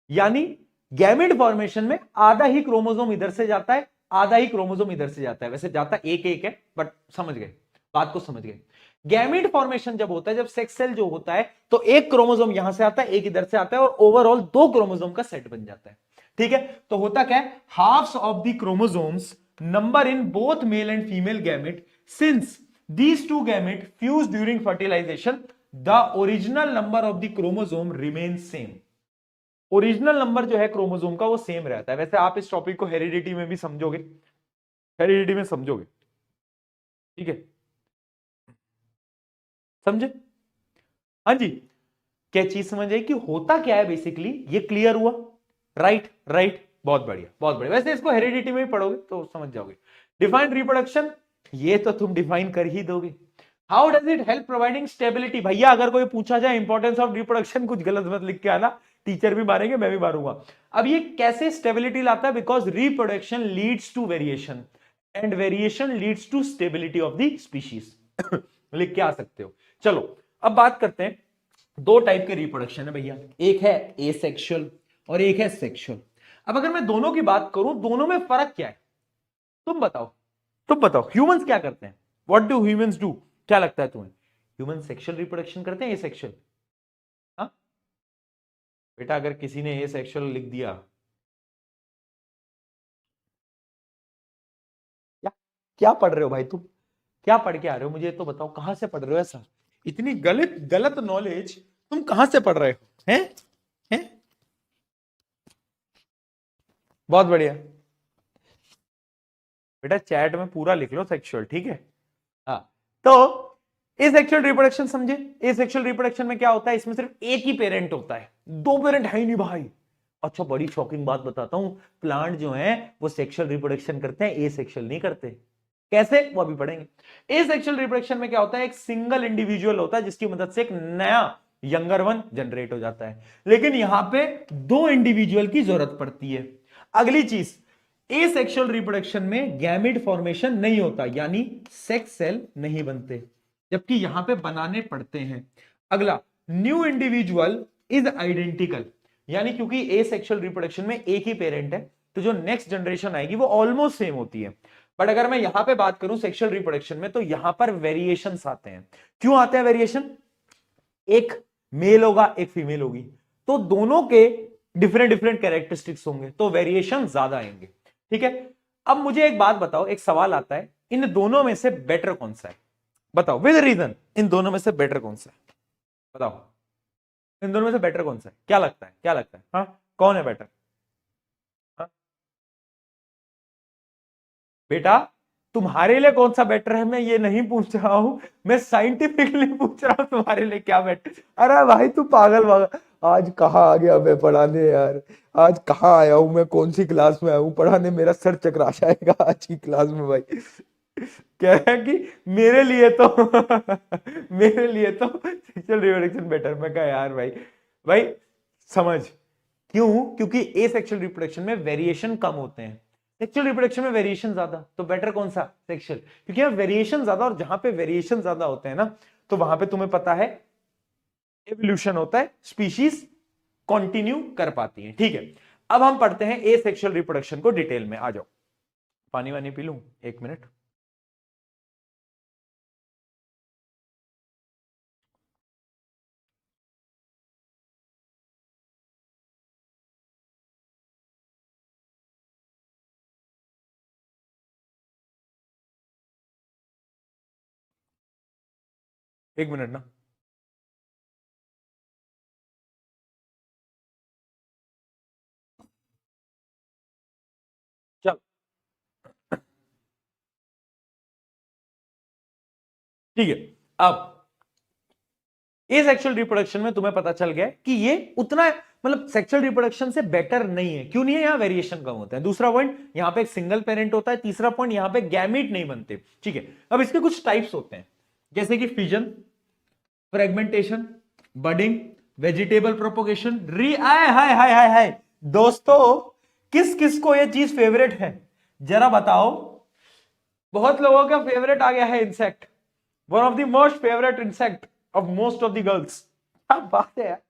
S1: यानी गैमेट फॉर्मेशन में आधा ही क्रोमोसोम इधर से जाता है आधा ही क्रोमोसोम इधर से जाता है, वैसे जाता एक एक है बट समझ गए, बात को समझ गए। गैमेट फॉर्मेशन जब होता है, जब सेक्स सेल जो होता है, तो एक क्रोमोसोम यहां से आता है एक इधर से आता है और ओवरऑल दो क्रोमोसोम का सेट बन जाता है। ठीक है, तो होता क्या है, halves of the chromosomes number in both male and female gamete since these two gamete fuse during fertilization the original number of the chromosome remains same। Original number जो है क्रोमोसोम का वो सेम रहता है। वैसे आप इस टॉपिक को हेरिडिटी में भी समझोगे, हेरिडिटी में समझोगे, ठीक है, समझे? हाँ जी, क्या चीज समझ आई कि होता क्या है बेसिकली, ये क्लियर हुआ, राइट राइट, बहुत बढ़िया बहुत बढ़िया। वैसे इसको हेरिडिटी में भी पढ़ोगे तो समझ जाओगे। डिफाइंड रिप्रोडक्शन, ये तो तुम डिफाइन कर ही दोगे। How does it help providing stability, भैया अगर कोई पूछा जाए इंपॉर्टेंस ऑफ रिप्रोडक्शन, कुछ गलत मत लिख के आना, टीचर भी मारेंगे मैं भी मारूंगा। अब ये कैसे स्टेबिलिटी लाता है, because reproduction leads to variation and variation leads to stability of the species. लिख के आ सकते हो। चलो अब बात करते हैं, दो टाइप के रिप्रोडक्शन है भैया, एक है एसेक्सुअल और एक है सेक्सुअल। अब अगर मैं दोनों की बात करूं, दोनों में फर्क क्या है, तुम बताओ, तुम बताओ ह्यूमंस क्या करते हैं, व्हाट डू ह्यूमंस डू, क्या लगता है तुम्हें, ह्यूमन सेक्सुअल रिप्रोडक्शन करते हैं एसेक्सुअल? हाँ बेटा, अगर किसी ने एसेक्सुअल लिख दिया, क्या क्या पढ़ रहे हो भाई तुम, क्या पढ़ के आ रहे हो, मुझे तो बताओ कहां से पढ़ रहे हो ऐसा, इतनी गलत गलत नॉलेज तुम कहां से पढ़ रहे हो, हैं? बहुत बढ़िया बेटा, चैट में पूरा लिख लो सेक्सुअल, ठीक है। हाँ, तो एसेक्सुअल रिप्रोडक्शन समझे, एसेक्सुअल रिप्रोडक्शन में क्या होता है, इसमें सिर्फ एक ही पेरेंट होता है, दो पेरेंट है ही नहीं भाई। अच्छा, बड़ी शॉकिंग बात बताता हूं, प्लांट जो है वो सेक्सुअल रिप्रोडक्शन करते हैं, एसेक्सुअल नहीं करते। कैसे, वो अभी पढ़ेंगे। एसेक्सुअल रिप्रोडक्शन में क्या होता है, एक सिंगल इंडिविजुअल होता है जिसकी मदद से एक नया यंगर वन जनरेट हो जाता है, लेकिन यहां पे दो इंडिविजुअल की जरूरत पड़ती है। अगली चीज, एसेक्सुअल रिप्रोडक्शन में गैमेट फॉर्मेशन नहीं होता, यानी सेक्स सेल नहीं बनते, जबकि यहां पे बनाने पड़ते हैं। अगला, न्यू इंडिविजुअल इज आइडेंटिकल, यानी क्योंकि एसेक्सुअल रिप्रोडक्शन में एक ही पेरेंट है, तो जो नेक्स्ट जनरेशन आएगी वो ऑलमोस्ट सेम होती है। बट अगर मैं यहां पे बात करूं सेक्सुअल रिप्रोडक्शन में, तो यहां पर वेरिएशंस आते हैं। क्यों आते हैं वेरिएशन, एक मेल होगा एक फीमेल होगी, तो दोनों के डिफरेंट डिफरेंट कैरेक्टरिस्टिक्स होंगे, तो वेरिएशन ज्यादा आएंगे। ठीक है, अब मुझे एक बात बताओ, एक सवाल आता है, इन दोनों में से बेटर कौन सा है, बताओ विद रीजन, इन दोनों में से बेटर कौन सा है? बताओ इन दोनों में से बेटर कौन सा है? क्या लगता है, क्या लगता है? हाँ, कौन है बेटर? हाँ? बेटा तुम्हारे लिए कौन सा बेटर है मैं ये नहीं पूछ रहा हूं, मैं साइंटिफिकली पूछ रहा हूं तुम्हारे लिए क्या बेटर। अरे भाई तू पागल पागल, आज कहाँ आ गया मैं पढ़ाने यार, आज कहाँ आया हूँ मैं, कौन सी क्लास में आया हूँ पढ़ाने, मेरा सर चकरा जाएगा आज की क्लास में भाई। कह रहा है कि मेरे लिए तो मेरे लिए तो सेक्सुअल रिप्रोडक्शन बेटर। मैं कहा यार भाई, भाई समझ क्यों? क्योंकि ए सेक्सुअल रिप्रोडक्शन में वेरिएशन कम होते हैं, सेक्सुअल रिप्रोडक्शन में वेरिएशन ज्यादा, तो बेटर कौन सा? सेक्सुअल, क्योंकि यहाँ वेरिएशन ज्यादा, और जहां पे वेरिएशन ज्यादा होते हैं ना, तो वहां पे तुम्हें पता है एवोल्यूशन होता है, स्पीशीज कंटिन्यू कर पाती है। ठीक है, अब हम पढ़ते हैं ए सेक्सुअल रिप्रोडक्शन को डिटेल में। आ जाओ, पानी वानी पी लूं, एक मिनट। एक मिनट ना। चल ठीक है, अब ए सेक्सुअल रिप्रोडक्शन में तुम्हें पता चल गया कि ये उतना मतलब सेक्सुअल रिप्रोडक्शन से बेटर नहीं है। क्यों नहीं है? यहां वेरिएशन कम होता है। दूसरा पॉइंट, यहां पे एक सिंगल पेरेंट होता है। तीसरा पॉइंट, यहां पे गैमीट नहीं बनते। ठीक है, अब इसके कुछ टाइप्स होते हैं, जैसे कि fission, fragmentation, budding, vegetable propagation, री आय हाय हाय हाय हाय। दोस्तों किस किस को ये चीज फेवरेट है जरा बताओ? बहुत लोगों का फेवरेट आ गया है insect, one of the most favourite insect of most of the girls. क्या बात है यार,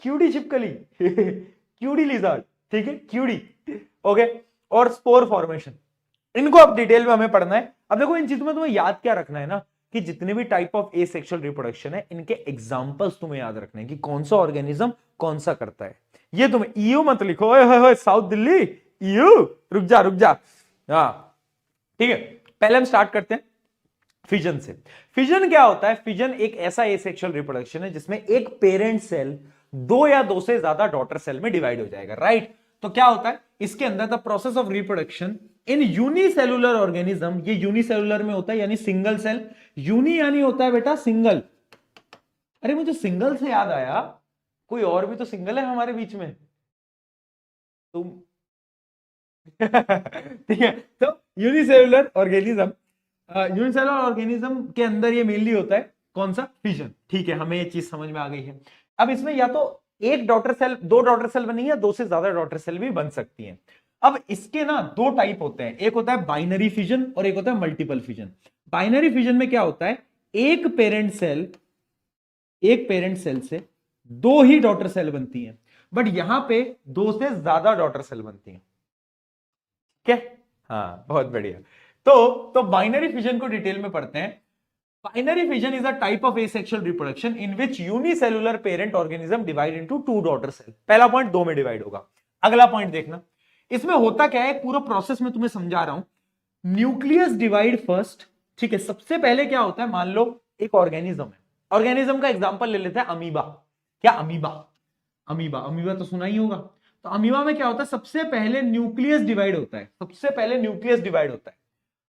S1: क्यूडी छिपकली क्यूडी लिजर्ड, ठीक है क्यूडी, ओके। और स्पोर फॉर्मेशन, इनको अब डिटेल में हमें पढ़ना है। अब देखो इन चीजों में तुम्हें याद क्या रखना है ना, कि जितने भी टाइप ऑफ एसेक्सुअल रिप्रोडक्शन है इनके एग्जांपल्स तुम्हें याद रखने हैं कि कौन सा ऑर्गेनिज्म कौन सा करता है। ये तुम्हें ईयू मत लिखो, ओए साउथ दिल्ली ईयू, रुक जा रुक जा। हाँ ठीक है, पहले हम स्टार्ट करते हैं फिजन से। फिजन क्या होता है? फिजन एक ऐसा एसेक्सुअल रिप्रोडक्शन है जिसमें एक पेरेंट सेल दो या दो से ज्यादा डॉटर सेल में डिवाइड हो जाएगा, राइट? तो क्या होता है इसके अंदर? The process of reproduction in unicellular organism, ये यूनिसेलुलर में होता है यानी सिंगल सेल। यूनि यानी होता है बेटा सिंगल। अरे मुझे सिंगल से याद आया, कोई और भी तो सिंगल है हमारे बीच में, तुम ठीक है। तो यूनिसेलुलर ऑर्गेनिज्म, यूनिसेलुलर ऑर्गेनिज्म के अंदर ये मेनली होता है कौन सा? फिजन। ठीक है, हमें ये चीज समझ में आ गई है। अब इसमें या तो एक डॉटर सेल, दो डॉटर सेल बनी है, दो से ज्यादा डॉटर सेल भी बन सकती हैं। अब इसके ना दो टाइप होते हैं, एक होता है बाइनरी फिजन और एक होता है मल्टीपल फिजन। बाइनरी फिजन में क्या होता है? एक पेरेंट सेल, एक पेरेंट सेल से दो ही डॉटर सेल बनती हैं, बट यहां पे दो से ज्यादा डॉटर सेल बनती हैं। क्या? हाँ बहुत बढ़िया। तो बाइनरी फिजन को डिटेल में पढ़ते हैं। Binary fission is a type of asexual reproduction in which unicellular parent organism divide into two daughter cell. पहला पॉइंट दो में डिवाइड होगा। अगला पॉइंट देखना, इसमें होता क्या है, पूरा प्रोसेस में तुम्हें समझा रहा हूं। न्यूक्लियस डिवाइड फर्स्ट, ठीक है। सबसे पहले क्या होता है, मान लो एक ऑर्गेनिज्म है, ऑर्गेनिज्म का एग्जांपल ले लेते हैं अमीबा। क्या? अमीबा, अमीबा, अमीबा तो सुना ही होगा। तो अमीबा में क्या होता है? सबसे पहले न्यूक्लियस डिवाइड होता है, सबसे पहले न्यूक्लियस डिवाइड होता है,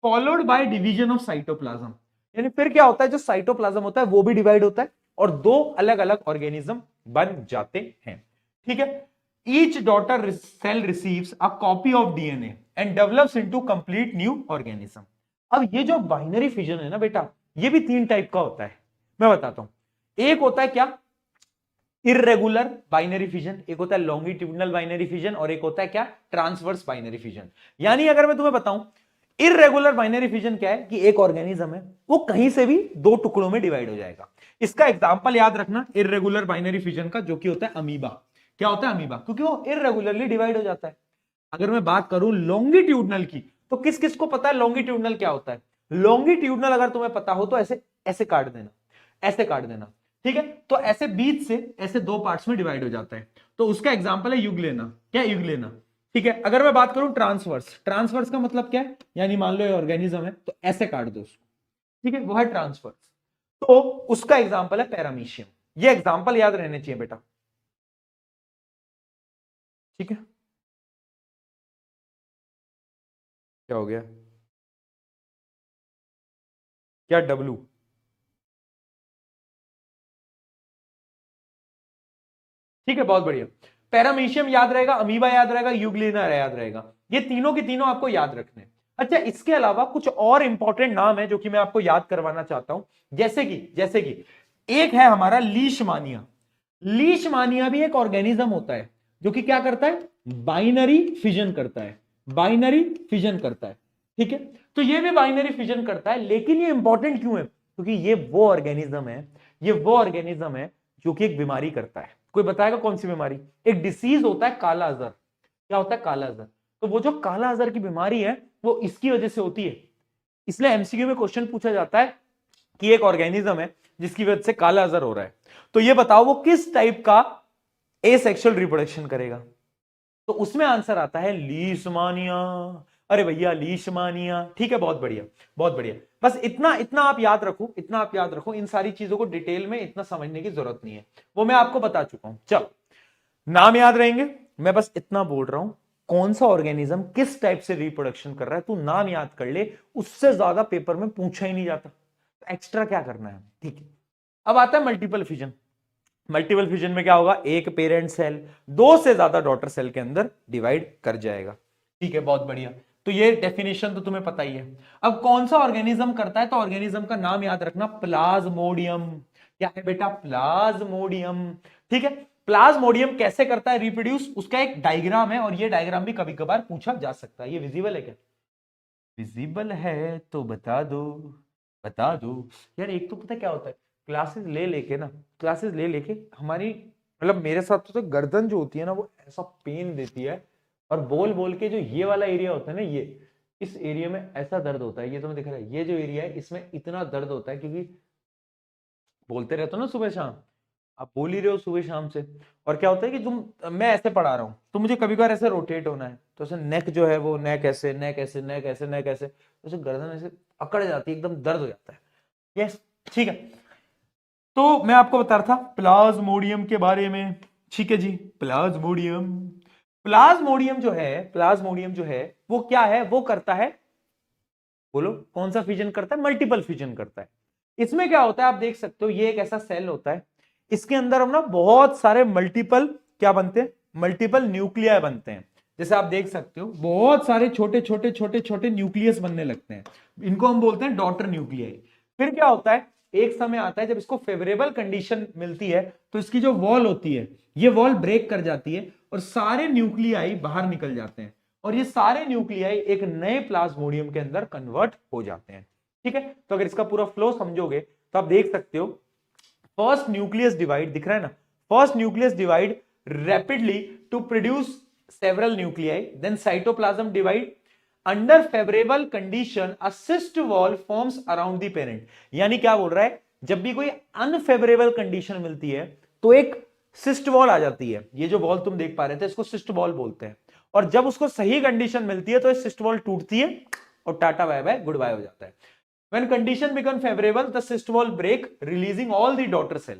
S1: followed by division of cytoplasm. यानी फिर क्या होता है, जो साइटोप्लाज्म होता है वो भी डिवाइड होता है और दो अलग अलग ऑर्गेनिज्म बन जाते हैं। ठीक है, each daughter cell receives a copy of DNA and develops into complete new organism. अब ये जो बाइनरी फिजन है ना बेटा, ये भी तीन टाइप का होता है, मैं बताता हूं। एक होता है क्या? इररेगुलर बाइनरी फिजन, एक होता है लॉन्गिट्यूडनल बाइनरी फिजन, और एक होता है क्या? Transverse binary fission. यानी अगर मैं तुम्हें बताऊं, इररेगुलर बाइनरी फिजन क्या है कि एक ऑर्गेनिज्म है वो कहीं से भी दो टुकड़ों में डिवाइड हो जाएगा। इसका एग्जांपल याद रखना इररेगुलर बाइनरी फिजन का, जो कि होता है अमीबा। क्या होता है? अमीबा, क्योंकि वो इररेगुलरली डिवाइड हो जाता है। अगर मैं बात करूं लॉन्गिट्यूडनल की, तो किस किस को पता है लॉन्गिट्यूडनल क्या होता है? लॉन्गिट्यूडनल अगर तुम्हें पता हो तो ऐसे ऐसे काट देना, ऐसे काट देना, ठीक है। तो ऐसे बीच से ऐसे दो पार्ट्स में डिवाइड हो जाता है, तो उसका एग्जांपल है युग्लेना। क्या? युग्लेना, ठीक है। अगर मैं बात करूं ट्रांसवर्स, ट्रांसवर्स का मतलब क्या है? यानी मान लो ये ऑर्गेनिज्म है तो ऐसे काट दो उसको, ठीक है, वो है ट्रांसफर। तो उसका एग्जाम्पल है पैरामीशियम। ये एग्जाम्पल याद रहने चाहिए बेटा, ठीक है। क्या हो गया, क्या डब्लू, ठीक है, बहुत बढ़िया। पैरामीशियम याद रहेगा, अमीबा याद रहेगा, यूग्लिना याद रहेगा, ये तीनों के तीनों आपको याद रखने। अच्छा, इसके अलावा कुछ और इंपॉर्टेंट नाम है जो कि मैं आपको याद करवाना चाहता हूं, जैसे कि एक है हमारा लीशमानिया। लीशमानिया भी एक ऑर्गेनिज्म होता है जो कि क्या करता है, बाइनरी फिजन करता है, बाइनरी फिजन करता है, ठीक है। तो ये भी बाइनरी फिजन करता है, लेकिन ये इंपॉर्टेंट क्यों है, क्योंकि ये वो ऑर्गेनिज्म है, ये वो ऑर्गेनिज्म है जो कि एक बीमारी करता है। कोई बताएगा कौन सी बीमारी, एक डिसीज होता है काला अजहर। क्या होता है, काला अजहर। तो वो जो काला अजहर की बीमारी है वो इसकी वजह से होती है। इसलिए एमसीक्यू में क्वेश्चन पूछा जाता है कि एक ऑर्गेनिज्म है जिसकी वजह से काला अजहर हो रहा है, तो ये बताओ वो किस टाइप का एसेक्सुअल रिप्रोडक्शन करेगा। तो उसमें आंसर आता है लीशमानिया। अरे भैया लीशमानिया, ठीक है, बहुत बढ़िया, बहुत बढ़िया। बस इतना इतना आप याद रखो, इतना आप याद रखो, इन सारी चीजों को डिटेल में इतना समझने की जरूरत नहीं है, वो मैं आपको बता चुका हूं। चलो, नाम याद रहेंगे, मैं बस इतना बोल रहा हूं, कौन सा ऑर्गेनिज्म किस टाइप से रिप्रोडक्शन कर रहा है, तू नाम याद कर ले, उससे ज्यादा पेपर में पूछा ही नहीं जाता, तो एक्स्ट्रा क्या करना है, ठीक है। अब आता है मल्टीपल फिजन। मल्टीपल फ्यूजन में क्या होगा, एक पेरेंट सेल दो से ज्यादा डॉटर सेल के अंदर डिवाइड कर जाएगा, ठीक है, बहुत बढ़िया। तो ये डेफिनेशन तो तुम्हें पता ही है। अब कौन सा ऑर्गेनिज्म करता है, तो ऑर्गेनिज्म का नाम याद रखना, प्लाज्मोडियम। क्या है बेटा, प्लाज्मोडियम, ठीक है। प्लाज्मोडियम कैसे करता है रिप्रोड्यूस, उसका एक डायग्राम है, और ये डायग्राम भी कभी कभार पूछा जा सकता है। ये विजिबल है क्या, विजिबल है तो बता दो, बता दो। यार एक तो पता क्या होता है, क्लासेस ले लेके ना, क्लासेस ले लेके हमारी, मतलब मेरे साथ तो गर्दन जो होती है ना वो ऐसा पेन देती है, और बोल बोल के जो ये वाला एरिया होता है ना, ये इस एरिया में ऐसा दर्द होता है, ये तुम्हें दिख रहा है, ये जो एरिया है इसमें इतना दर्द होता है, क्योंकि बोलते रहते हो ना सुबह शाम, आप बोल ही रहे हो सुबह शाम से। और क्या होता है कि मैं ऐसे पढ़ा रहा हूँ तो मुझे कभी कभार ऐसे रोटेट होना है, तो ऐसे नेक जो है वो नेक ऐसे, नेक ऐसे, नेक ऐसे, नेक ऐसे, तो ऐसे गर्दन ऐसे अकड़ जाती है, एकदम दर्द हो जाता है। यस, ठीक है। तो मैं आपको बता रहा था प्लाज्मोडियम के बारे में, ठीक है जी। प्लाज्मोडियम, प्लाज्मोडियम जो है, प्लाज्मोडियम जो है वो क्या है, वो करता है, बोलो कौन सा फिजन करता है, मल्टीपल फिजन करता है। इसमें क्या होता है, आप देख सकते हो, ये एक ऐसा सेल होता है, इसके अंदर हम ना बहुत सारे मल्टीपल क्या बनते हैं, मल्टीपल न्यूक्लियाई बनते हैं। जैसे आप देख सकते हो बहुत सारे छोटे छोटे छोटे छोटे न्यूक्लियस बनने लगते हैं, इनको हम बोलते हैं डॉटर न्यूक्लियाई। फिर क्या होता है, एक समय आता है जब इसको फेवरेबल कंडीशन मिलती है, तो इसकी जो वॉल होती है, ये वॉल ब्रेक कर जाती है, और सारे न्यूक्लियाई बाहर निकल जाते हैं, और ये सारे न्यूक्लियाई एक नए प्लाज्मोडियम के अंदर कन्वर्ट हो जाते हैं, ठीक है। तो अगर इसका पूरा फ्लो समझोगे तो आप देख सकते हो, फर्स्ट न्यूक्लियस डिवाइड दिख रहा है ना, first nucleus divide rapidly to produce several nuclei, then cytoplasm divide under favourable condition a cyst wall forms around the parent. यानी क्या बोल रहा है, जब भी कोई अनफेवरेबल कंडीशन मिलती है तो एक सिस्ट वॉल आ जाती है, ये जो वॉल तुम देख पा रहे थे इसको सिस्ट वॉल बोलते हैं, और जब उसको सही कंडीशन मिलती है तो ये सिस्ट वॉल टूटती है और tata bye bye goodbye हो जाता है। When condition become favorable, the cyst wall break, releasing all the daughter cell.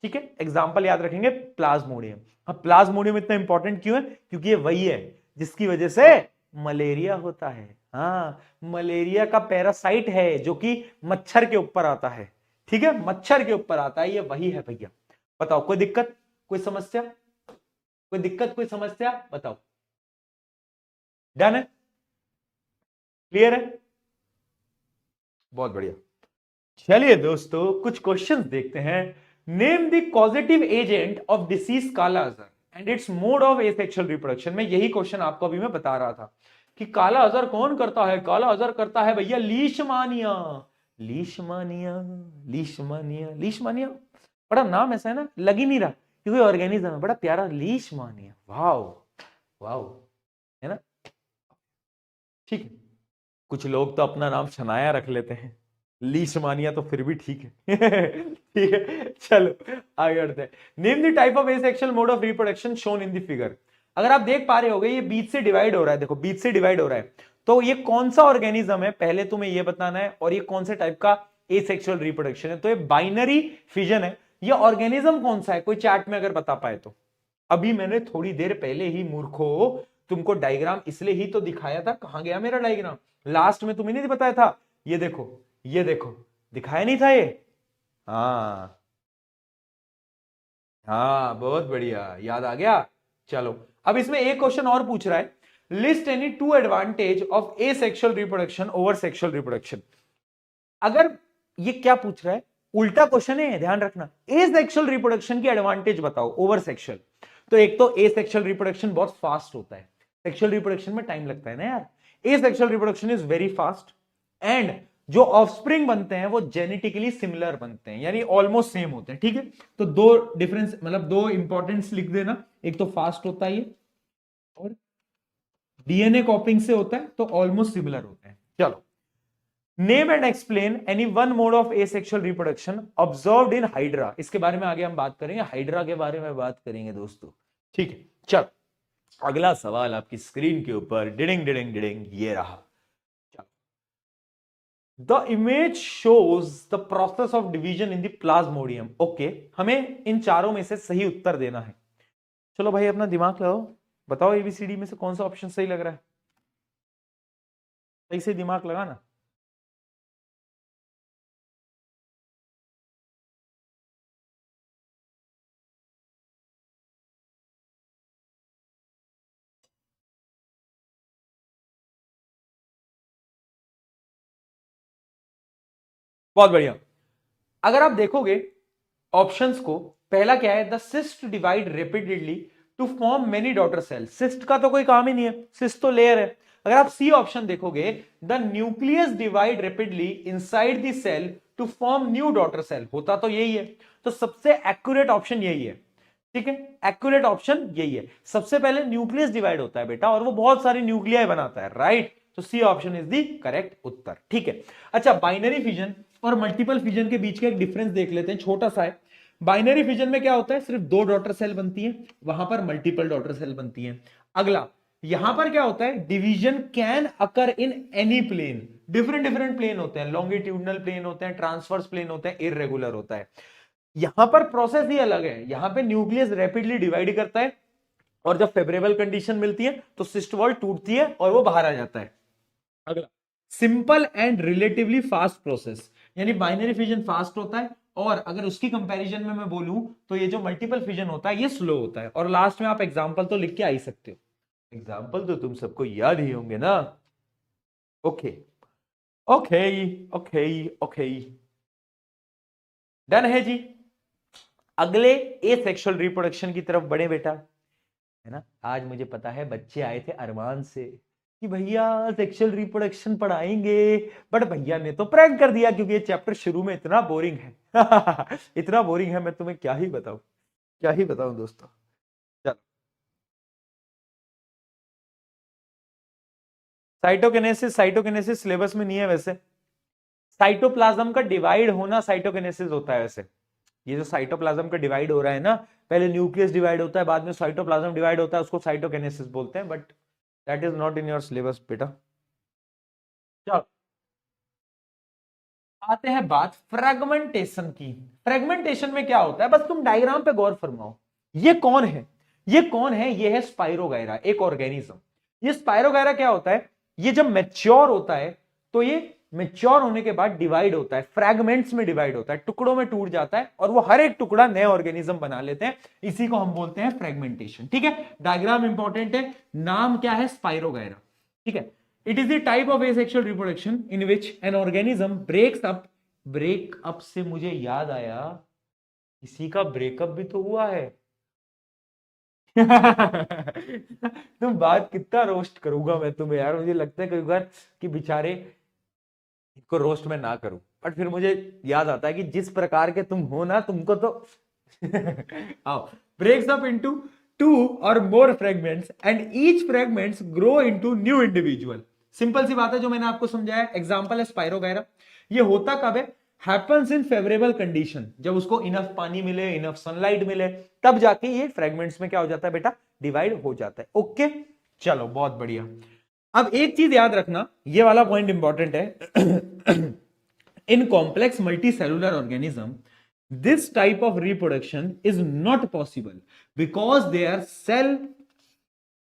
S1: ठीक है, एग्जाम्पल याद रखेंगे प्लाज्मोडियम। हाँ, प्लाज्मोडियम इतना इंपॉर्टेंट क्यों है, क्योंकि ये वही है जिसकी वजह से मलेरिया होता है। हाँ, मलेरिया का पैरासाइट है जो कि मच्छर के ऊपर आता है, ठीक है, मच्छर के ऊपर आता है, ये वही है भैया। बताओ कोई दिक्कत, कोई समस्या, कोई दिक्कत, कोई समस्या, बताओ। डन है, क्लियर है, बहुत बढ़िया। चलिए दोस्तों कुछ क्वेश्चंस देखते हैं। Name the causative agent of disease kala azar and its mode of asexual reproduction. में यही क्वेश्चन आपको अभी मैं बता रहा था कि काला अजहर कौन करता है, काला अजहर करता है भैया लीशमानिया। लीशमानिया, लीशमानिया, लीशमानिया, बड़ा नाम ऐसा है ना, लग ही नहीं रहा क्योंकि ऑर्गेनिज्म है, बड़ा प्यारा, लीशमानिया, वाओ वाओ, है ना, ठीक है। कुछ लोग तो अपना नाम शनाया रख लेते हैं, लीशमानिया तो फिर भी ठीक है ठीक है, चलो आगे बढ़ते हैं। Name the type of asexual mode of reproduction shown in the figure. अगर आप देख पा रहे होगे ये बीच से डिवाइड हो रहा है, देखो बीच से डिवाइड हो रहा है, तो ये कौन सा ऑर्गेनिज्म है पहले तुम्हें ये बताना है, और ये कौन से टाइप का एसेक्सुअल रिप्रोडक्शन है। तो ये बाइनरी फिजन है। ये ऑर्गेनिज्म कौन सा है, कोई चैट में अगर बता पाए तो। अभी मैंने थोड़ी देर पहले ही मूर्खो तुमको डायग्राम इसलिए ही तो दिखाया था, कहां गया मेरा डायग्राम, लास्ट में तुम्हें नहीं बताया था, ये देखो ये देखो, दिखाया नहीं था ये। हाँ हाँ बहुत बढ़िया, याद आ गया। चलो अब इसमें एक क्वेश्चन और पूछ रहा है, list any two advantage of A sexual reproduction over sexual reproduction. अगर ये क्या पूछ रहा है, उल्टा क्वेश्चन है, ध्यान रखना। ए सेक्सुअल रिप्रोडक्शन की एडवांटेज बताओ ओवर सेक्सुअल। तो एक तो ए सेक्सुअल रिप्रोडक्शन बहुत फास्ट होता है, सेक्सुअल रिप्रोडक्शन में टाइम लगता है ना यार। ए sexual reproduction is very fast and जो ऑफस्प्रिंग बनते हैं वो जेनेटिकली सिमिलर बनते हैं, यानी ऑलमोस्ट सेम होते हैं। ठीक है, तो दो डिफरेंस, मतलब दो इंपॉर्टेंस लिख देना, एक तो फास्ट होता है ये, और डीएनए कॉपिंग से होता है तो ऑलमोस्ट सिमिलर होते हैं। चलो, name and explain any one mod of asexual reproduction observed in hydra. इसके बारे में आगे हम बात करेंगे, हाइड्रा के बारे में बात करेंगे दोस्तों। ठीक है, चलो अगला सवाल आपकी स्क्रीन के ऊपर, डिडिंग डिडिंग डिडिंग, ये रहा। The image shows the process of division in the Plasmodium. Okay, हमें इन चारों में से सही उत्तर देना है। चलो भाई अपना दिमाग लगाओ, बताओ एबीसीडी में से कौन सा ऑप्शन सही लग रहा है, सही से दिमाग लगाना। बहुत बढ़िया। अगर आप देखोगे ऑप्शंस को, पहला क्या है, the cyst divide rapidly to form many daughter cell. Cyst का तो कोई काम ही नहीं है, सिस्ट तो लेयर है। अगर आप सी ऑप्शन देखोगे, the nucleus divide rapidly inside the cell to form new daughter cell, होता तो यही है। तो सबसे एक्यूरेट ऑप्शन यही है। ठीक है, एक्यूरेट ऑप्शन यही है। सबसे पहले न्यूक्लियस डिवाइड होता है बेटा, और वो बहुत सारी न्यूक्लियाई बनाता है, राइट। तो C option is the correct उत्तर। ठीक है, अच्छा बाइनरी फिजन और मल्टीपल फिजन के बीच का एक डिफरेंस देख लेते हैं, छोटा सा है। बाइनरी फिजन में क्या होता है, सिर्फ दो डॉटर सेल बनती है, वहां पर मल्टीपल डॉटर सेल बनती है। अगला, यहां पर क्या होता है, division can occur in any plane. Different different plane होते हैं, लॉन्गिट्यूडनल प्लेन होते हैं, ट्रांसवर्स प्लेन होते हैं, इररेगुलर होता है। यहां पर प्रोसेस ही अलग है, यहां पे न्यूक्लियस रैपिडली डिवाइड करता है, और जब फेवरेबल कंडीशन मिलती है तो सिस्ट वॉल टूटती है और वो बाहर आ जाता है। अगला, simple and relatively fast process, यानी बाइनरी फिजन फास्ट होता है, और अगर उसकी कंपैरिजन में मैं बोलूं तो ये जो मल्टीपल फिजन होता है ये स्लो होता है। और लास्ट में आप एग्जांपल तो लिख के आ ही सकते हो, एग्जांपल तो तुम सबको याद ही होंगे ना। Okay okay okay okay, done है जी। अगले ए सेक्सुअल रिप्रोडक्शन की तरफ बढ़े बेटा, है ना। आज मुझे पता है बच्चे आए थे अरमान से कि भैया सेक्सुअल रिप्रोडक्शन पढ़ाएंगे, बट भैया ने तो प्रैंक कर दिया, क्योंकि ये चैप्टर शुरू में इतना बोरिंग है इतना बोरिंग है, मैं तुम्हें क्या ही बताऊं, क्या ही बताऊं दोस्तों। चलो, साइटोकिनेसिस, साइटोकिनेसिस सिलेबस में नहीं है वैसे। साइटोप्लाज्म का डिवाइड होना साइटोकिनेसिस होता है वैसे। ये जो साइटोप्लाज्म का डिवाइड हो रहा है ना, पहले न्यूक्लियस डिवाइड होता है, बाद में साइटोप्लाज्म डिवाइड होता है, उसको साइटोकिनेसिस बोलते हैं, but that is not in your syllabus बेटा। चलो आते हैं बात फ्रेगमेंटेशन की। फ्रेगमेंटेशन में क्या होता है, बस तुम डायग्राम पे गौर फरमाओ। ये कौन है, ये कौन है, ये है स्पाइरोगायरा, एक ऑर्गेनिज्म। ये स्पाइरोगायरा क्या होता है, ये जब मैच्योर होता है तो ये मैच्योर होने के बाद डिवाइड होता है, फ्रैगमेंट्स में डिवाइड होता है, टुकड़ों में टूट जाता है, और वो हर एक टुकड़ा नए ऑर्गेनिज्म बना लेते हैं। इसी को हम बोलते हैं फ्रेगमेंटेशन। ठीक है, डायग्राम इंपॉर्टेंट है, नाम क्या है, स्पाइरोगायरा। ठीक है, it is the type of asexual reproduction in which an organism breaks up। Breakup से मुझे याद आया, किसी का ब्रेकअप भी तो हुआ है तुम बात कितना रोस्ट करूंगा मैं तुम्हें यार, मुझे लगता है कई बार कि बेचारे को रोस्ट में ना करूं, बट फिर मुझे याद आता है कि जिस प्रकार के तुम हो ना, तुमको तो आओ, ब्रेक्स अप इनटू टू और more fragments and each fragments grow into new individual. Simple सी बात है जो मैंने आपको समझाया, एग्जांपल है स्पाइरोगायरा। ये होता कब है, हैपेंस इन फेवरेबल कंडीशन, जब उसको इनफ पानी मिले, इनफ सनलाइट मिले, तब जाके ये फ्रेगमेंट्स में क्या हो जाता है बेटा, डिवाइड हो जाता है। ओके, चलो बहुत बढ़िया। अब एक चीज याद रखना, ये वाला पॉइंट इंपॉर्टेंट है In complex multicellular organism, this type of reproduction is not possible because their cells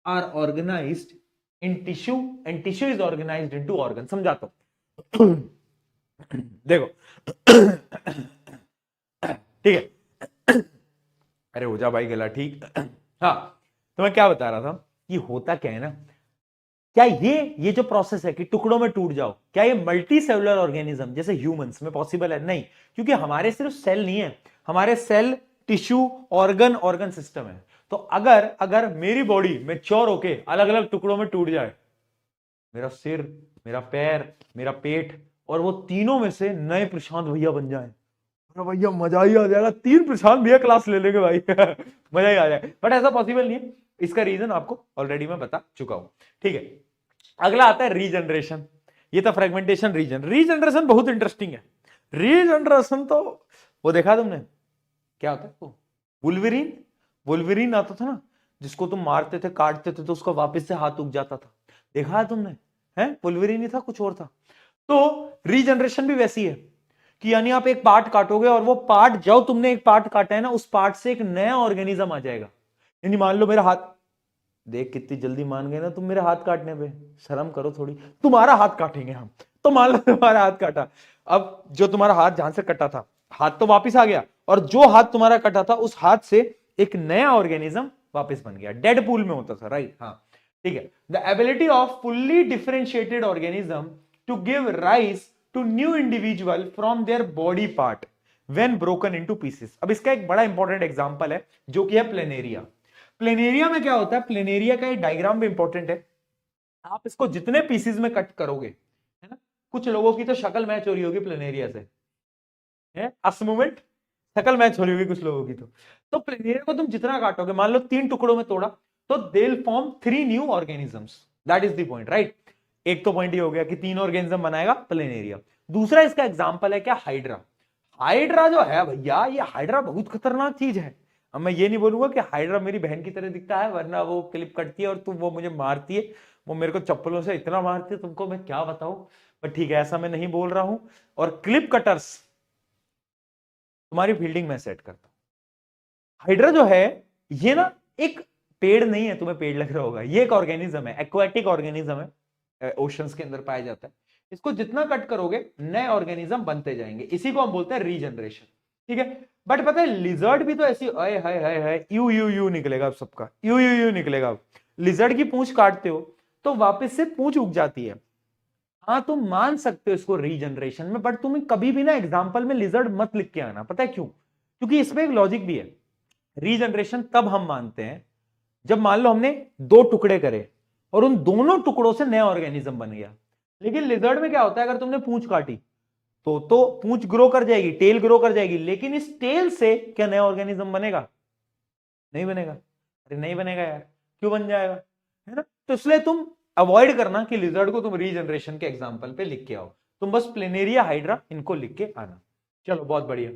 S1: are organized in tissue and tissue is organized into organ. समझाता हूं, देखो, ठीक है, अरे हो जा भाई गला ठीक। हाँ, तो मैं क्या बता रहा था कि होता क्या है ना, क्या ये जो प्रोसेस है कि टुकड़ों में टूट जाओ, क्या ये मल्टी सेलुलर ऑर्गेनिज्म जैसे ह्यूमंस में पॉसिबल है? नहीं, क्योंकि हमारे सिर्फ सेल नहीं है, हमारे सेल, टिश्यू, ऑर्गन सिस्टम है। तो अगर मेरी बॉडी मैच्योर होके अलग अलग टुकड़ों में टूट जाए, मेरा सिर, मेरा पैर, मेरा पेट, और वो तीनों में से नए प्रशांत भैया बन जाए, भैया मजा ही आ जाएगा, 3 प्रशांत भैया क्लास ले लेंगे भाई। मजा ही आ जाएगा। बट ऐसा पॉसिबल नहीं है, इसका रीजन आपको ऑलरेडी मैं बता चुका हूं। ठीक है, अगला आता है रीजनरेशन। ये था फ्रेगमेंटेशन, रीजनरेशन बहुत इंटरेस्टिंग है। रीजनरेशन तो वो देखा तुमने क्या होता है वो, वुल्वरीन आता था ना, जिसको तुम मारते थे, काटते थे तो उसका वापस से हाथ उग जाता था, देखा है तुमने? है वुल्वरीन ही था, कुछ और था। तो रीजनरेशन भी वैसी है कि यानी आप एक पार्ट काटोगे और वो पार्ट, जो तुमने एक पार्ट काटा है ना, उस पार्ट से एक नया ऑर्गेनिज्म आ जाएगा। यानी मान लो मेरा हाथ, देख कितनी जल्दी मान गए ना तुम मेरे हाथ काटने पे, शर्म करो थोड़ी। तुम्हारा हाथ काटेंगे हम, तो मान लो तुम्हारा हाथ काटा, अब जो तुम्हारा हाथ जहां से कटा था, हाथ तो वापिस आ गया, और जो हाथ तुम्हारा कटा था उस हाथ से एक नया ऑर्गेनिज्म वापस बन गया। डेड पूल में होता था, राइट? हाँ, ठीक है। The ability of fully differentiated organism to give rise to new individual from their body part when broken into pieces. अब इसका एक बड़ा इंपॉर्टेंट एग्जांपल है जो कि है प्लेनेरिया। प्लेनेरिया में क्या होता है, प्लेनेरिया का एक डायग्राम भी इंपॉर्टेंट है। आप इसको जितने पीसेस में कट करोगे, है ना, कुछ लोगों की तो शक्ल मैच हो रही होगी प्लेनेरिया से, है अस मूवमेंट, शक्ल मैच हो रही होगी कुछ लोगों की। तो प्लेनेरिया को तुम जितना काटोगे, मान लो 3 टुकड़ों में तोड़ा, तो they will form 3 new organisms. That is the point, right? एक तो पॉइंट ये हो गया कि 3 ऑर्गेनिज्म बनाएगा प्लेनेरिया। दूसरा इसका एग्जांपल है क्या, हाइड्रा। हाइड्रा जो है भैया, ये हाइड्रा बहुत खतरनाक चीज है। अब मैं ये नहीं बोलूंगा कि हाइड्रा मेरी बहन की तरह दिखता है, वरना वो क्लिप कटती है और तुम वो मुझे मारती है, वो मेरे को चप्पलों से इतना मारती है, तुमको मैं क्या बताऊं। पर ठीक है, ऐसा मैं नहीं बोल रहा हूं। और क्लिप कटर्स, तुम्हारी फील्डिंग में सेट करता हूं। हाइड्रा जो है ये ना एक पेड़ नहीं है, तुम्हें पेड़ लग रहा होगा, ये एक ऑर्गेनिज्म है, एक्वाटिक ऑर्गेनिज्म है, ओशंस के अंदर पाया जाता है। इसको जितना कट करोगे नए ऑर्गेनिज्म बनते जाएंगे, इसी को हम बोलते हैं रीजनरेशन। ठीक है, बट पता है लिजर्ड भी तो ऐसी, अय हाय हाय हाय, यू यू यू निकलेगा सबका, यू यू यू निकलेगा। लिजर्ड की पूंछ काटते हो तो वापस से पूंछ उग जाती है। हाँ, तुम मान सकते हो इसको रीजनरेशन में, बट तुम्हें कभी भी ना एग्जाम्पल में लिजर्ड मत लिख के आना। पता है क्यों? क्योंकि इसमें एक लॉजिक भी है। रीजनरेशन तब हम मानते हैं जब मान लो हमने 2 टुकड़े करे और उन दोनों टुकड़ों से नया ऑर्गेनिज्म बन गया। लेकिन लिजर्ड में क्या होता है, अगर तुमने पूंछ काटी तो पूंछ ग्रो कर जाएगी, टेल ग्रो कर जाएगी, लेकिन इस टेल से क्या नया ऑर्गेनिज्म बनेगा? नहीं बनेगा। अरे नहीं बनेगा यार, क्यों बन जाएगा, है ना? तो इसलिए तुम अवॉइड करना कि लिजर्ड को तुम रीजनरेशन के एग्जाम्पल पे लिख के आओ, तुम बस प्लेनेरिया, हाइड्रा इनको लिख के आना। चलो बहुत बढ़िया,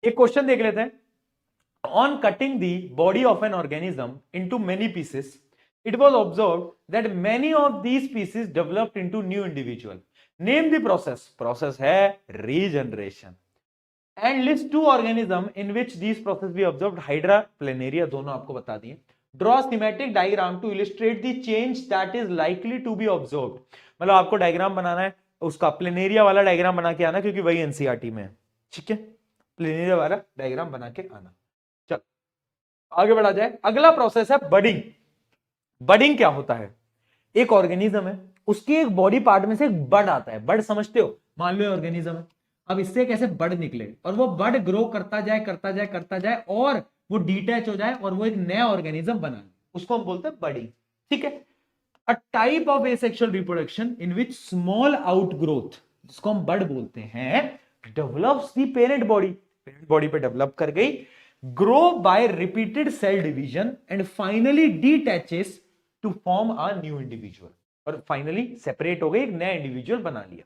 S1: एक क्वेश्चन देख लेते हैं। On cutting the body of an organism into many pieces, it was observed that many of these pieces developed into new individual. Name the process. Process है regeneration. And list 2 organism in which these process be observed. Hydra, Planaria दोनों आपको बता दिए। Draw a schematic diagram to illustrate the change that is likely to be observed. मतलब आपको diagram बनाना है, उसका planaria वाला डायग्राम बना के आना, क्योंकि वही एनसीईआरटी में है। ठीक है, प्लेनेरिया वाला डायग्राम बना के आना। आगे बढ़ा जाए, अगला प्रोसेस है बडिंग। बडिंग क्या होता है, एक ऑर्गेनिज्म है, उसके एक बॉडी पार्ट में से एक बड आता है। बड समझते हो, मान लो ऑर्गेनिज्म है, अब इससे कैसे बड निकले और वो बड ग्रो करता जाए करता जाए करता जाए और वो डिटैच हो जाए और वो एक नया ऑर्गेनिज्म बना ले, उसको हम बोलते हैं बडिंग। ठीक है, अ type of asexual reproduction in which small outgrowth, जिसको हम बड बोलते हैं, develops the parent body, parent body पे डेवलप कर गई, grow by repeated cell division and finally detaches to form a new individual, और फाइनली सेपरेट हो गई, एक नया इंडिविजुअल बना लिया।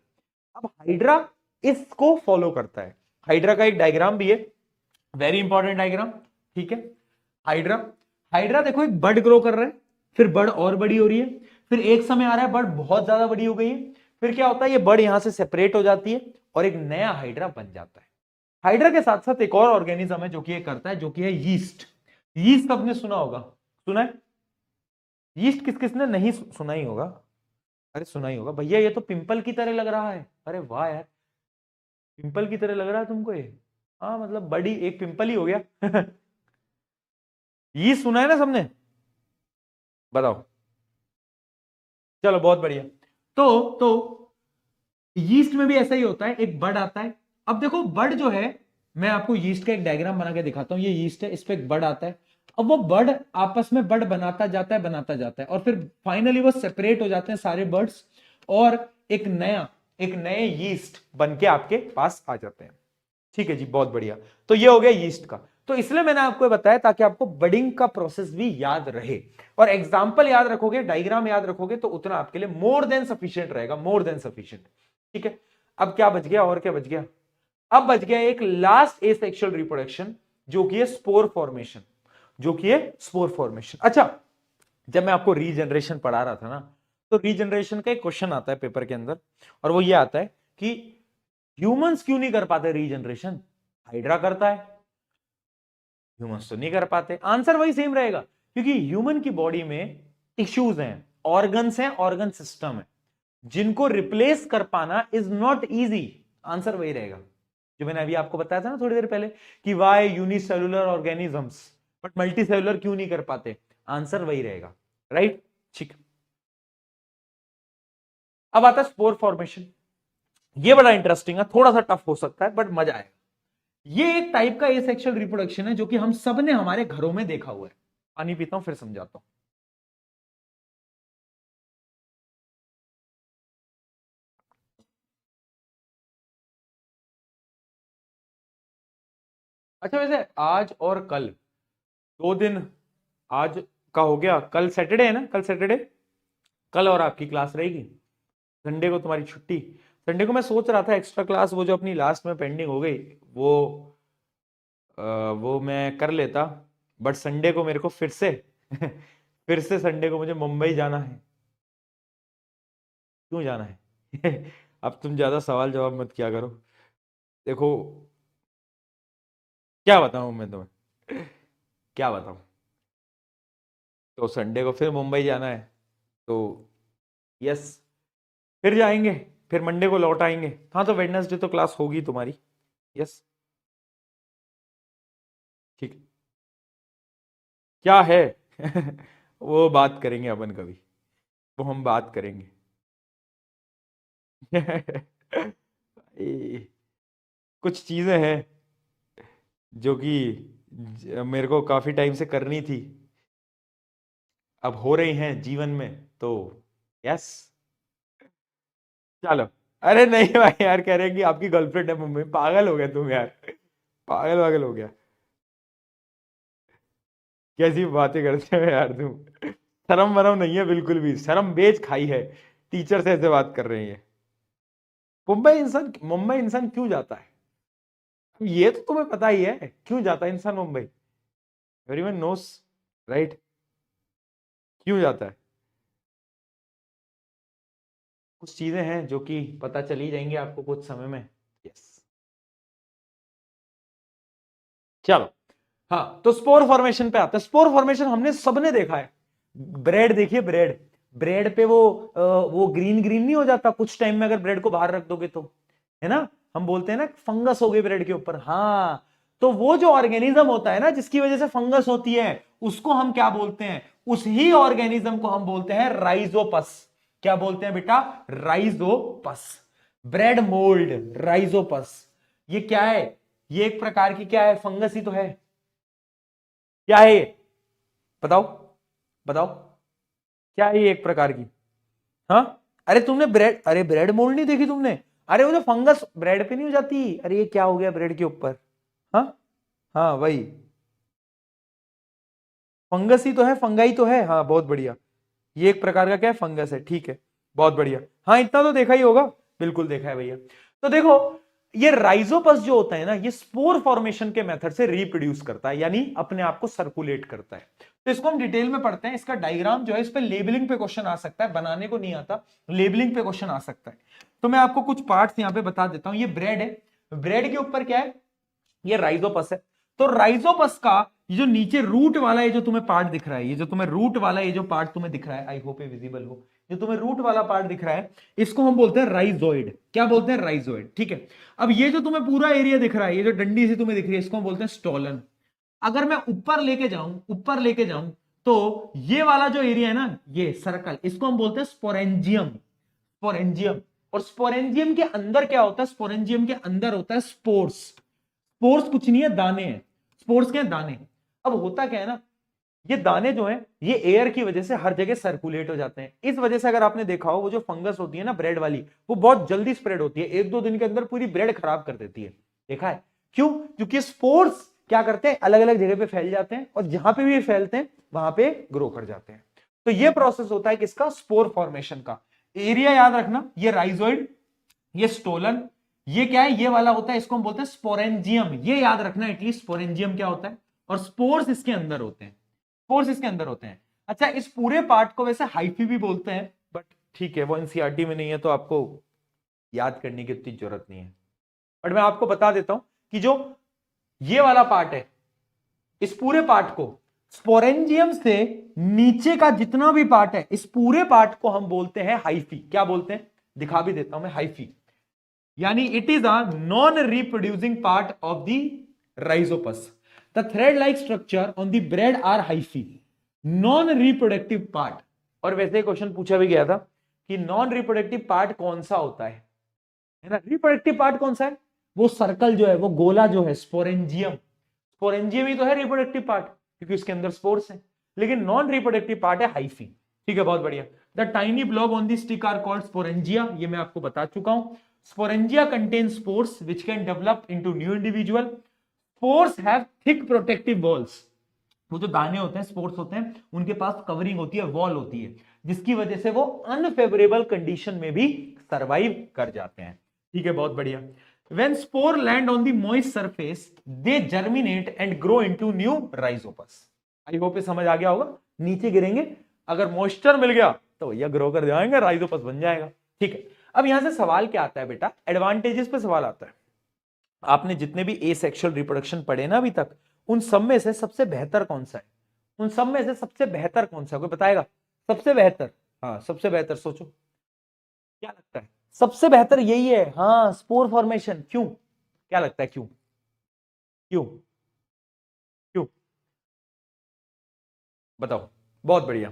S1: अब हाइड्रा इसको फॉलो करता है। हाइड्रा का एक डायग्राम भी है, वेरी इंपॉर्टेंट डायग्राम। ठीक है, हाइड्रा देखो एक बड ग्रो कर रहा है, फिर बड और बड़ी हो रही है, फिर एक समय आ रहा है बड बहुत ज्यादा बड़ी हो गई है, फिर क्या होता है, ये बड यहां से सेपरेट हो जाती है और एक नया हाइड्रा बन जाता है। हाइड्रा के साथ साथ एक और ऑर्गेनिज्म है जो कि ये करता है, जो कि है यीस्ट। यीस्ट आपने सुना होगा, सुना है? यीस्ट किस किसने नहीं सुना ही होगा? अरे सुना ही होगा भैया, ये तो पिंपल की तरह लग रहा है। अरे वाह यार, पिंपल की तरह लग रहा है तुमको ये? हाँ मतलब बड़ी एक पिंपल ही हो गया। ये सुना है ना सबने? बताओ। चलो बहुत बढ़िया। तो यीस्ट में भी ऐसा ही होता है, एक बड आता है। अब देखो बड जो है, मैं आपको यीस्ट का एक डायग्राम बना के दिखाता हूं। ये यीस्ट है, इस पे एक बड आता है। अब वो बड आपस में बड बनाता जाता है, बनाता जाता है, और फिर फाइनली वो सेपरेट हो जाते हैं सारे बर्ड्स, और एक नए यीस्ट बन के आपके पास आ जाते हैं। ठीक है जी, बहुत बढ़िया। तो ये हो गया यीस्ट का। तो इसलिए मैंने आपको बताया ताकि आपको बडिंग का प्रोसेस भी याद रहे, और एग्जाम्पल याद रखोगे, डायग्राम याद रखोगे, तो उतना आपके लिए मोर देन सफिशियंट रहेगा, मोर देन सफिशियंट। ठीक है, अब क्या बच गया, और क्या बच गया? अब बच गया एक लास्ट एसेक्सुअल रिप्रोडक्शन, जो कि है स्पोर फॉर्मेशन, जो कि है स्पोर फॉर्मेशन। अच्छा, जब मैं आपको रीजनरेशन पढ़ा रहा था ना, तो रीजनरेशन का एक क्वेश्चन आता है पेपर के अंदर, और वो ये आता है कि ह्यूमंस क्यों नहीं कर पाते रीजनरेशन? हाइड्रा करता है, ह्यूमंस तो नहीं कर पाते। आंसर वही सेम रहेगा, क्योंकि ह्यूमन की बॉडी में टिश्यूज हैं, ऑर्गन्स हैं, ऑर्गन सिस्टम है, जिनको रिप्लेस कर पाना इज नॉट इजी। आंसर वही रहेगा जो मैंने अभी आपको बताया था ना थोड़ी देर पहले, कि why unicellular organisms but multicellular क्यों नहीं कर पाते? आंसर वही रहेगा, राइट? ठीक। अब आता है स्पोर फॉर्मेशन। ये बड़ा इंटरेस्टिंग है, थोड़ा सा टफ हो सकता है बट मजा आएगा। ये एक टाइप का एसेक्सुअल रिप्रोडक्शन है जो कि हम सब ने हमारे घरों में देखा हुआ है। पानी पीता हूं फिर समझाता हूं। अच्छा, वैसे आज और कल 2 दिन, आज का हो गया, कल सैटरडे है ना? कल सैटरडे, कल और आपकी क्लास रहेगी। संडे को तुम्हारी छुट्टी। संडे को मैं सोच रहा था एक्स्ट्रा क्लास वो जो अपनी लास्ट में पेंडिंग हो गई, वो मैं कर लेता, बट संडे को मेरे को फिर से फिर से संडे को मुझे मुंबई जाना है। क्यों जाना है? अब तुम ज्यादा सवाल जवाब मत किया करो। देखो, क्या बताऊं मैं तुम्हें, क्या बताऊं? तो संडे को फिर मुंबई जाना है, तो यस, फिर जाएंगे, फिर मंडे को लौट आएंगे। हाँ, तो वेडनेसडे तो क्लास होगी तुम्हारी। यस, ठीक। क्या है? वो बात करेंगे अपन कभी, वो हम बात करेंगे। कुछ चीजें हैं जो कि मेरे को काफी टाइम से करनी थी, अब हो रही हैं जीवन में, तो यस। चलो। अरे नहीं भाई यार, कह रहे हैं कि आपकी गर्लफ्रेंड है मुंबई। पागल हो गया तुम यार, पागल पागल हो गया। कैसी बातें करते हो यार तुम? शर्म वरम नहीं है बिल्कुल भी, शर्म बेच खाई है। टीचर से ऐसे बात कर रही है। मुंबई इंसान क्यों जाता है? ये तो तुम्हें पता ही है क्यों जाता है इंसान मुंबई। Everyone knows, right? क्यों जाता है? कुछ चीजें हैं जो कि पता चली जाएंगी आपको कुछ समय में। यस, चलो। हाँ, तो स्पोर फॉर्मेशन पे आता है। स्पोर फॉर्मेशन हमने सबने देखा है। ब्रेड देखिए, ब्रेड, ब्रेड पे वो ग्रीन ग्रीन नहीं हो जाता कुछ टाइम में अगर ब्रेड को बाहर रख दोगे तो, है ना? हम बोलते हैं ना फंगस हो गई ब्रेड के ऊपर। हाँ, तो वो जो ऑर्गेनिज्म होता है ना जिसकी वजह से फंगस होती है, उसको हम क्या बोलते हैं? उस ही ऑर्गेनिज्म को हम बोलते हैं राइजोपस। क्या बोलते हैं बेटा? राइजोपस। Bread mould, Rhizopus. ये क्या है? ये एक प्रकार की क्या है? फंगस ही तो है। क्या है ये? बताओ, बताओ। क्या है ये एक प्रकार की? हाँ, अरे तुमने ब्रेड, अरे ब्रेड मोल्ड नहीं देखी तुमने? अरे वो जो फंगस ब्रेड पे नहीं हो जाती, अरे ये क्या हो गया ब्रेड के ऊपर? हाँ, हाँ वही फंगस ही तो है, फंगाई तो है। हाँ बहुत बढ़िया, ये एक प्रकार का क्या है? फंगस है। ठीक है, बहुत बढ़िया। हाँ, इतना तो देखा ही होगा, बिल्कुल देखा है भैया। तो देखो, ये राइजोपस जो होता है ना, ये स्पोर फॉर्मेशन के मेथड से रिप्रोड्यूस करता है, यानी अपने आप को सर्कुलेट करता है। तो इसको हम डिटेल में पढ़ते हैं। इसका डायग्राम जो है, इस पे लेबलिंग पे क्वेश्चन आ सकता है, बनाने को नहीं आता, लेबलिंग पे क्वेश्चन आ सकता है। तो मैं आपको कुछ पार्ट्स यहां पे बता देता हूं। ये ब्रेड है, ब्रेड के ऊपर क्या है, ये राइजोपस है। तो राइजोपस का ये जो नीचे रूट वाला ये जो तुम्हें पार्ट दिख रहा है, ये जो तुम्हें रूट वाला ये जो पार्ट तुम्हें दिख रहा है, आई होप ये विजिबल हो, जो तुम्हें रूट वाला पार्ट दिख रहा है, इसको हम बोलते हैं राइजोइड। क्या बोलते हैं? राइजोइड। ठीक है। अब ये जो तुम्हें पूरा एरिया दिख रहा है, ये जो डंडी से तुम्हें दिख रही है, इसको हम बोलते हैं स्टोलन। अगर मैं ऊपर लेके जाऊं, ऊपर लेके जाऊं, तो ये वाला जो एरिया है ना, ये सर्कल, इसको हम बोलते हैं स्पोरेंजियम। स्पोरेंजियम। और स्पोरेंजियम के अंदर क्या होता है? स्पोरेंजियम के अंदर होता है स्पोर्स। स्पोर्स कुछ नहीं है, दाने हैं। स्पोर्स के दाने। अब होता क्या है ना, ये दाने जो हैं, ये एयर की वजह से हर जगह सर्कुलेट हो जाते हैं। इस वजह से अगर आपने देखा हो, वो जो फंगस होती है ना ब्रेड वाली, वो बहुत जल्दी स्प्रेड होती है, 1-2 दिन के अंदर पूरी ब्रेड खराब कर देती है। देखा है? क्यों? क्योंकि स्पोर्स क्या करते हैं, अलग अलग जगह पे फैल जाते हैं, और जहां पे भी फैलते हैं वहां पे ग्रो कर जाते हैं। तो ये प्रोसेस होता है किसका? स्पोर फॉर्मेशन का। एरिया याद रखना, ये राइजोइड, ये स्टोलन, ये क्या है, ये वाला होता है, इसको हम बोलते हैं स्पोरेंजियम। ये याद रखना एटलीस्ट, स्पोरेंजियम क्या होता है, और स्पोर्स इसके अंदर होते हैं। स्पोर्स इसके अंदर होते हैं। अच्छा, इस पूरे पार्ट को वैसे हाइफी भी बोलते हैं, बट ठीक है, वो एनसीईआरटी में नहीं है, तो आपको याद करने की उतनी जरूरत नहीं है। बट मैं आपको बता देता हूं कि जो ये वाला पार्ट है, इस पूरे पार्ट को, स्पोरेंजियम से नीचे का जितना भी पार्ट है, इस पूरे पार्ट को हम बोलते हैं हाइफी। क्या बोलते हैं? दिखा भी देता हूं मैं, हाइफी। यानी it is a non reproducing part of the rhizopus. The thread like structure on the bread are hyphae, non reproductive part. और वैसे क्वेश्चन पूछा भी गया था कि नॉन रिप्रोडक्टिव पार्ट कौन सा होता है ना? रिप्रोडक्टिव पार्ट कौन सा है? वो सर्कल जो है, वो गोला जो है, स्पोरेंजियम। स्पोरेंजियम ही तो है रिप्रोडक्टिव पार्ट, क्योंकि उसके अंदर स्पोर्स है। लेकिन नॉन रिप्रोडक्टिव पार्ट है हाइफी। ठीक है, बहुत बढ़िया। The tiny blob on the stick are called sporangia. ये मैं आपको बता चुका हूं। Sporangia contain spores which can develop into new individual. Spores have thick protective walls. वो जो दाने होते हैं, स्पोर्स होते हैं, उनके पास कवरिंग होती है, वॉल होती है, जिसकी वजह से वो अनफेवरेबल कंडीशन में भी सरवाइव कर जाते हैं। ठीक है, बहुत बढ़िया। When spore land on the moist surface, they germinate and grow into new rhizopus. I hope समझ आ गया होगा। नीचे गिरेंगे, अगर मॉइस्चर मिल गया तो भैया ग्रो कर जाएंगे, राइजोपस बन जाएगा। ठीक है। अब यहां से सवाल क्या आता है बेटा? एडवांटेजेस पे सवाल आता है। आपने जितने भी एसेक्सुअल रिप्रोडक्शन पढ़े ना अभी तक, उन सब में से सबसे बेहतर कौन सा है? उन सब में से सबसे बेहतर कौन सा है? कोई बताएगा? सबसे बेहतर? हाँ, सबसे बेहतर सोचो, क्या लगता है? सबसे बेहतर यही है, हाँ, स्पोर फॉर्मेशन। क्यों? क्या लगता है, क्यों? क्यों? क्यों? बताओ। बहुत बढ़िया,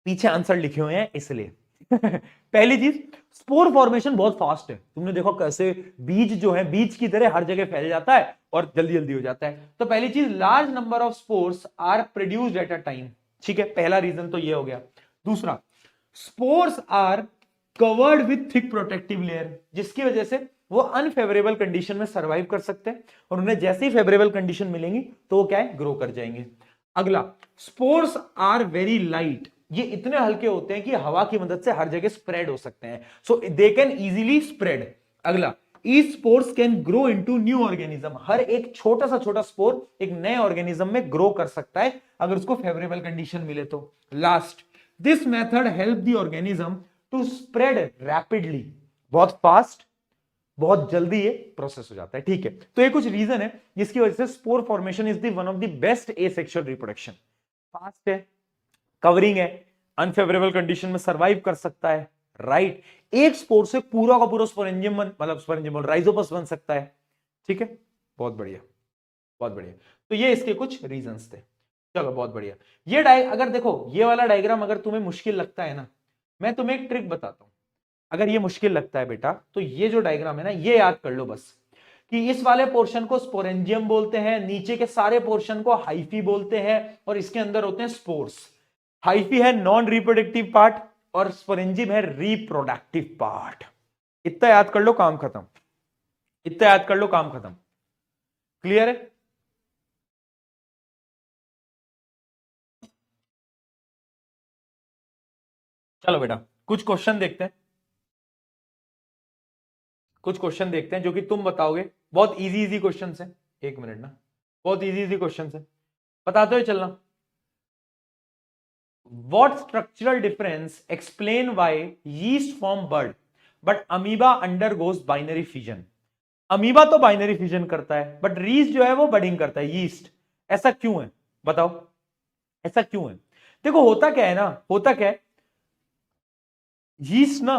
S1: पीछे आंसर लिखे हुए हैं इसलिए। पहली चीज, स्पोर फॉर्मेशन बहुत फास्ट है। तुमने देखो कैसे बीज जो है, बीज की तरह हर जगह फैल जाता है और जल्दी जल्दी हो जाता है। तो पहली चीज, large number of spores are produced at a time. ठीक है, पहला रीजन तो ये हो गया। दूसरा, spores are covered with thick protective layer, जिसकी वजह से वो अनफेवरेबल कंडीशन में सर्वाइव कर सकते हैं, और उन्हें जैसे ही फेवरेबल कंडीशन मिलेंगी तो वो क्या है, ग्रो कर जाएंगे। अगला, स्पोर्स आर वेरी लाइट, ये इतने हल्के होते हैं कि हवा की मदद से हर जगह स्प्रेड हो सकते हैं, so they can easily spread. अगला, each spores can grow into new organism, हर एक छोटा स्पोर एक नए ऑर्गेनिज्म में ग्रो कर सकता है अगर उसको फेवरेबल कंडीशन मिले तो। Last, this method help the organism to spread rapidly, बहुत फास्ट, बहुत जल्दी ये प्रोसेस हो जाता है। ठीक है, तो ये कुछ रीजन है जिसकी वजह से spore formation is the one of the best asexual reproduction. Fast है, कवरिंग है, अनफेवरेबल कंडीशन में सरवाइव कर सकता है, राइट। एक स्पोर से पूरा का पूरा स्पोरेंजियम मतलब स्पोरेंजियम राइजोपस बन सकता है। ठीक है, बहुत बढ़िया, बहुत बढ़िया। तो ये इसके कुछ रीजंस थे। चलो, बहुत बढ़िया। ये अगर देखो, ये वाला डायग्राम अगर तुम्हें मुश्किल लगता है ना, मैं तुम्हें एक ट्रिक बताता हूं। अगर ये मुश्किल लगता है बेटा, तो ये जो डायग्राम है ना, ये याद कर लो बस, कि इस वाले पोर्शन को स्पोरेंजियम बोलते हैं, नीचे के सारे पोर्शन को हाइफी बोलते हैं, और इसके अंदर होते हैं स्पोर्स। हाइफी है नॉन रिप्रोडक्टिव पार्ट, और स्पोरेंजियम है रिप्रोडक्टिव पार्ट। इतना याद कर लो, काम खत्म। इतना याद कर लो, काम खत्म। क्लियर है? चलो बेटा, कुछ क्वेश्चन देखते हैं। कुछ क्वेश्चन देखते हैं जो कि तुम बताओगे, बहुत इजी इजी क्वेश्चन है। एक मिनट ना, बहुत इजी इजी क्वेश्चन है, बताते हुए चलना। What structural difference explain why yeast form bud but amoeba undergoes binary fission? Amoeba तो बाइनरी फिजन करता है बट रीस जो है वो बडिंग करता है, यीस्ट। ऐसा क्यों है बताओ, ऐसा क्यों है? देखो होता क्या है ना, होता क्या है, यीस्ट ना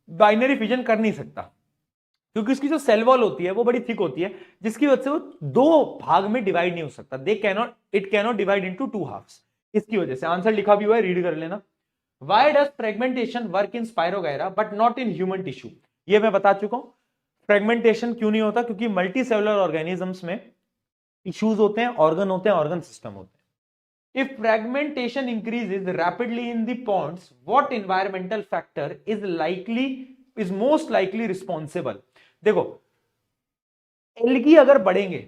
S1: बाइनरी फिजन कर नहीं सकता क्योंकि उसकी जो सेल वॉल होती है वो बड़ी थिक होती है, जिसकी वजह से वो दो भाग में डिवाइड नहीं हो सकता। They cannot, it cannot divide into two halves. इसकी वजह से आंसर लिखा भी हुआ है, रीड कर लेना। Why does fragmentation work in Spirogyra but not in human tissue? ये मैं बता चुका हूं। फ्रेगमेंटेशन क्यों नहीं होता? क्योंकि मल्टी सेलुलर ऑर्गेनिजम्स में टिश्यूज होते हैं, ऑर्गन होते हैं, ऑर्गन सिस्टम होते हैं। If fragmentation increases rapidly in the ponds, what environmental factor is most likely responsible? देखो, एल्गी अगर बढ़ेंगे,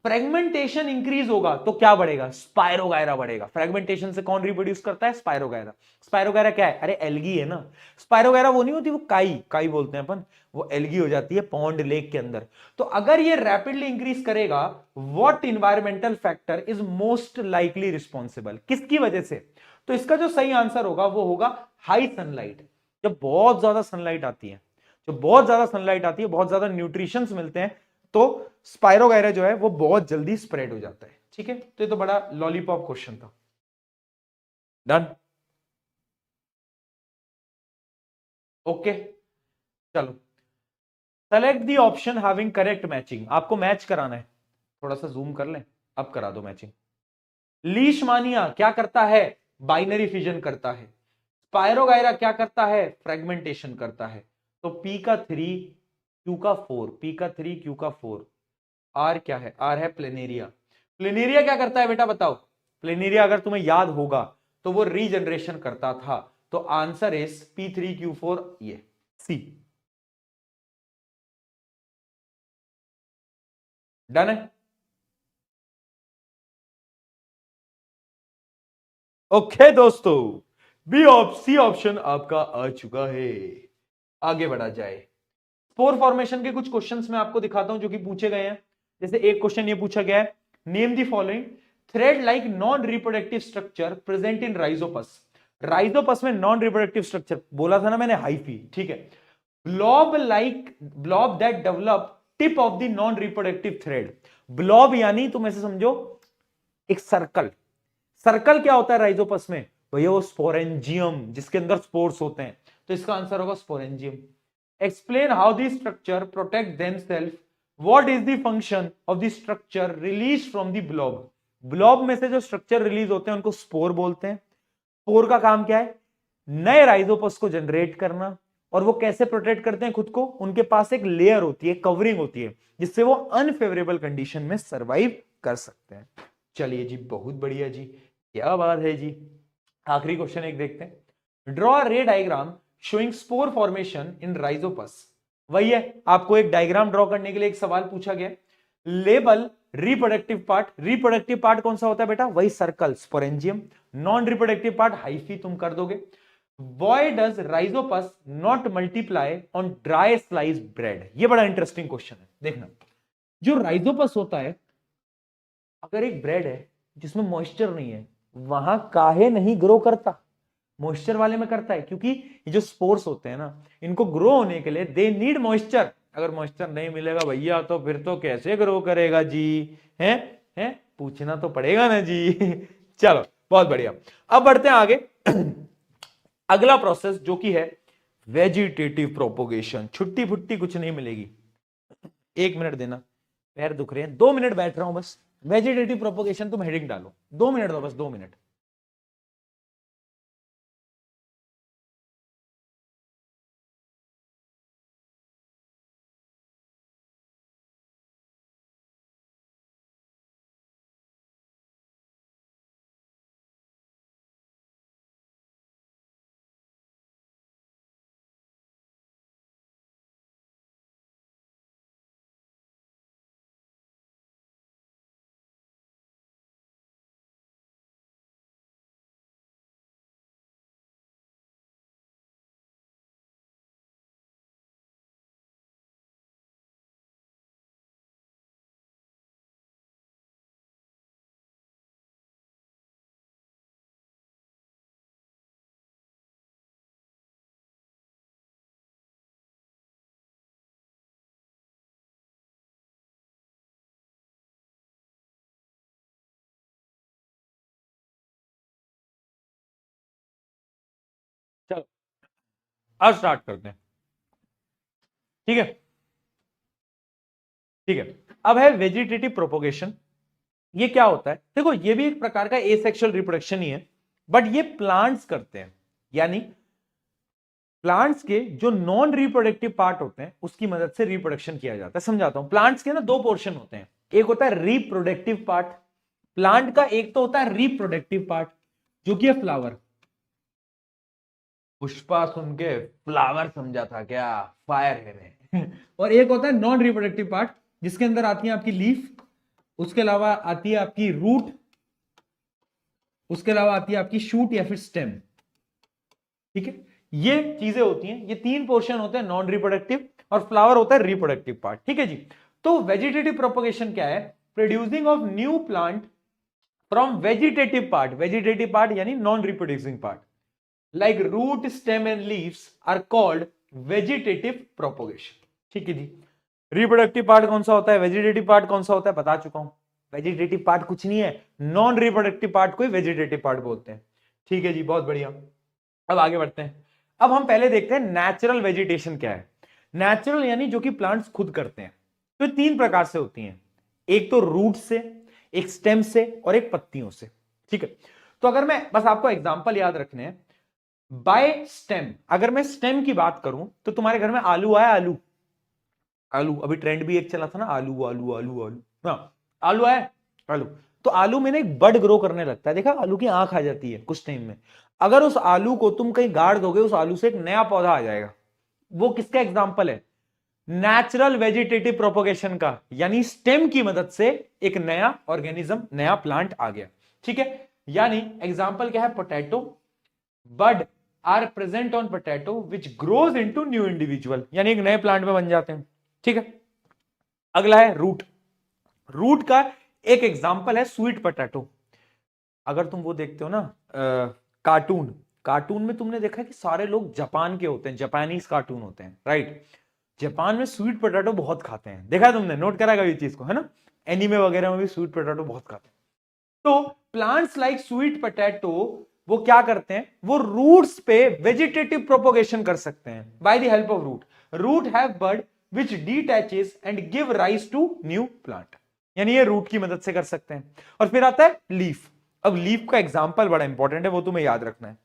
S1: फ्रेगमेंटेशन इंक्रीज होगा तो क्या बढ़ेगा? स्पायरोगायरा बढ़ेगा। फ्रेगमेंटेशन से कौन रिप्रोड्यूस करता है? स्पायरोगायरा। स्पायरोगायरा क्या है? अरे एल्गी है ना। स्पायरोगायरा वो नहीं होती, वो काई, काई बोलते हैं अपन, वो एल्गी हो जाती है पॉन्ड लेक के अंदर। तो अगर ये रैपिडली इंक्रीज करेगा, what environmental factor is most likely responsible? किसकी वजह से? तो इसका जो सही आंसर होगा वो होगा हाई सनलाइट। जब बहुत ज्यादा सनलाइट आती है, जब बहुत ज्यादा सनलाइट आती है, बहुत ज्यादा न्यूट्रिशंस मिलते हैं, तो स्पायरोगायरा जो है वो बहुत जल्दी स्प्रेड हो जाता है। ठीक है, तो ये तो बड़ा लॉलीपॉप क्वेश्चन था। डन, ओके, चलो। Select the option having correct matching. आपको मैच कराना है, थोड़ा सा जूम कर लें, अब करा दो मैचिंग। लीशमानिया क्या करता है? बाइनरी फिजन करता है। स्पायरोगायरा क्या करता है? फ्रेगमेंटेशन करता है। तो पी का 3, क्यू का 4, पी का 3, क्यू का 4। आर क्या है? आर है प्लेनेरिया। प्लेनेरिया क्या करता है बेटा बताओ? प्लेनेरिया अगर तुम्हें याद होगा तो वो रीजनरेशन करता था। तो आंसर इज P3Q4, ये सी। डन है, ओके दोस्तों, सी ऑप्शन आपका आ चुका है। आगे बढ़ा जाए। स्पोर फॉर्मेशन के कुछ क्वेश्चंस मैं आपको दिखाता हूं जो कि पूछे गए हैं। जैसे एक क्वेश्चन ये पूछा गया है, name the following thread like non reproductive structure present in Rhizopus. Rhizopus में नॉन रिप्रोडक्टिव स्ट्रक्चर बोला था ना मैंने, हाइफी, ठीक है। Blob that develop tip of the non reproductive thread. Blob यानी तुम ऐसे समझो एक सर्कल। सर्कल क्या होता है राइजोपस में? भैया वो स्पोरेंजियम, जिसके अंदर स्पोर्स होते हैं। तो इसका आंसर होगा sporangium. Explain how the structure protect themselves. What is the function of the structure release from the blob. Blob में से जो स्ट्रक्चर रिलीज होते हैं उनको स्पोर बोलते हैं। स्पोर का काम क्या है? नए राइजोपस को जनरेट करना। और वो कैसे प्रोटेक्ट करते हैं खुद को? उनके पास एक लेयर होती है, कवरिंग होती है, जिससे वो अनफेवरेबल कंडीशन में सरवाइव कर सकते हैं। चलिए जी, बहुत बढ़िया जी, क्या बात है जी। आखिरी क्वेश्चन एक देखते हैं। ड्रॉ रे डायग्राम शोइंग स्पोर फॉर्मेशन इन राइजोपस। वही है, आपको एक डायग्राम ड्रॉ करने के लिए एक सवाल पूछा गया। Label reproductive part. Reproductive part कौन सा होता है बेटा? वही circle, sporangium. Non reproductive part hyphae तुम कर दोगे। Why does rhizopus not multiply on dry sliced bread? ये बड़ा इंटरेस्टिंग क्वेश्चन है, देखना। जो राइजोपस होता है, अगर एक ब्रेड है जिसमें मॉइस्चर नहीं है, वहां काहे नहीं ग्रो करता? मॉइस्चर वाले में करता है, क्योंकि ये जो स्पोर्स होते हैं ना, इनको ग्रो होने के लिए दे नीड मॉइस्चर। अगर मॉइस्चर नहीं मिलेगा भैया तो फिर तो कैसे ग्रो करेगा जी? हैं हैं पूछना तो पड़ेगा ना जी। चलो, बहुत बढ़िया। अब बढ़ते हैं आगे। अगला प्रोसेस जो कि है वेजिटेटिव प्रोपोगेशन। छुट्टी फुट्टी कुछ नहीं मिलेगी। एक मिनट देना, पैर दुख रहे हैं, 2 मिनट बैठ रहा हूं बस। वेजिटेटिव प्रोपोगेशन तुम हेडिंग डालो, 2 मिनट दो, बस 2 मिनट। अब स्टार्ट करते हैं। ठीक है, ठीक है। अब है वेजिटेटिव प्रोपोगेशन। ये क्या होता है? देखो, ये भी एक प्रकार का एसेक्सुअल रिप्रोडक्शन ही है, बट ये प्लांट्स करते हैं। यानी प्लांट्स के जो नॉन रिप्रोडक्टिव पार्ट होते हैं उसकी मदद से रिप्रोडक्शन किया जाता है। समझाता हूं। प्लांट्स के ना दो पोर्शन होते हैं, एक होता है रिप्रोडक्टिव पार्ट प्लांट का, एक तो होता है रिप्रोडक्टिव पार्ट जो कि है फ्लावर। पुष्पा सुन के फ्लावर समझा था क्या? फायर है मैं। और एक होता है नॉन रिप्रोडक्टिव पार्ट जिसके अंदर आती है आपकी लीफ, उसके अलावा आती है आपकी रूट, उसके अलावा आती है आपकी शूट या फिर स्टेम। ठीक है, ये चीजें होती हैं। ये तीन पोर्शन होते हैं, नॉन रिप्रोडक्टिव, और फ्लावर होता है रिप्रोडक्टिव पार्ट। ठीक है जी। तो वेजिटेटिव प्रोपोगेशन क्या है? Producing of new plant from vegetative part. Vegetative part यानी non reproducing part like root, stem and leaves are called vegetative propagation। ठीक है जी। रिप्रोडक्टिव पार्ट कौन सा होता है, वेजिटेटिव पार्ट कौन सा होता है, बता चुका हूं। वेजिटेटिव पार्ट कुछ नहीं है, नॉन रिप्रोडक्टिव पार्ट को ही वेजिटेटिव पार्ट बोलते हैं। ठीक है जी, बहुत बढ़िया। अब आगे बढ़ते हैं। अब हम पहले देखते हैं नेचुरल वेजिटेशन क्या है। नेचुरल यानी जो कि प्लांट्स खुद करते हैं। तो तीन प्रकार से होती हैं, एक तो रूट से, एक स्टेम से, और एक पत्तियों से। ठीक है, तो अगर मैं बस आपको एग्जांपल याद रखने हैं, बाय स्टेम, अगर मैं स्टेम की बात करूं तो तुम्हारे घर में आलू आया, आलू आलू, अभी ट्रेंड भी एक चला था ना, आलू आलू आलू आलू, हाँ आलू आया, आलू। तो आलू में ना एक बड ग्रो करने लगता है, देखा? आलू की आंख आ जाती है कुछ टाइम में। अगर उस आलू को तुम कहीं गाड़ दोगे, उस आलू से एक नया पौधा आ जाएगा। वो किसका एग्जाम्पल है? नेचुरल वेजिटेटिव प्रोपोगेशन का, यानी स्टेम की मदद से एक नया ऑर्गेनिज्म, नया प्लांट आ गया। ठीक है, यानी एग्जाम्पल क्या है? Potato bud are present on potato which grows into new individual, यानी एक नए प्लांट में बन जाते हैं। ठीक है, अगला है रूट। रूट का एक एग्जांपल है स्वीट पोटैटो। अगर तुम वो देखते हो ना कार्टून, कार्टून में तुमने देखा है कि सारे लोग जापान के होते हैं, जापानीज कार्टून होते हैं, राइट? जापान में स्वीट पोटैटो बहुत खाते हैं, देखा है तुमने? नोट करा ये चीज को, है ना? एनीमे वगैरह में भी स्वीट पोटैटो बहुत खाते हैं। तो प्लांट्स लाइक स्वीट पोटैटो वो क्या करते हैं? वो रूट्स पे वेजिटेटिव प्रोपोगेशन कर सकते हैं by the help of root. Root have bud which detaches and give rise to new plant, यानी ये रूट की मदद से कर सकते हैं। और फिर आता है लीफ। अब लीफ का एग्जाम्पल बड़ा इंपॉर्टेंट है, वो तुम्हें याद रखना है।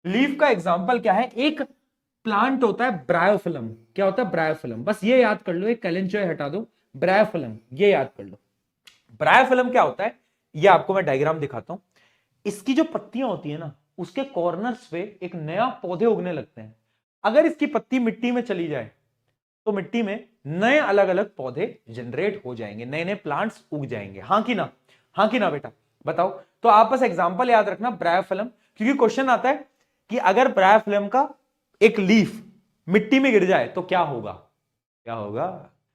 S1: लीफ का एग्जाम्पल क्या है? एक प्लांट होता है ब्रायोफिलम। क्या होता है? ब्रायोफिलम। बस ये याद कर लो, एक कैलेंचो हटा दो, ब्रायोफिलम, ये याद कर लो। ब्रायोफिलम क्या होता है? ये आपको मैं डायग्राम दिखाता हूं। इसकी जो पत्तियां होती है ना, उसके कॉर्नर्स पे एक नया पौधे उगने लगते हैं। अगर इसकी पत्ती मिट्टी में चली जाए तो मिट्टी में नए अलग अलग पौधे जनरेट हो जाएंगे, नए नए प्लांट्स उग जाएंगे। हाँ कि ना? हाँ कि ना बेटा, बताओ। तो आप बस एग्जांपल याद रखना ब्रायोफिलम, क्योंकि क्वेश्चन आता है कि अगर ब्रायोफिलम का एक लीफ मिट्टी में गिर जाए तो क्या होगा? क्या होगा?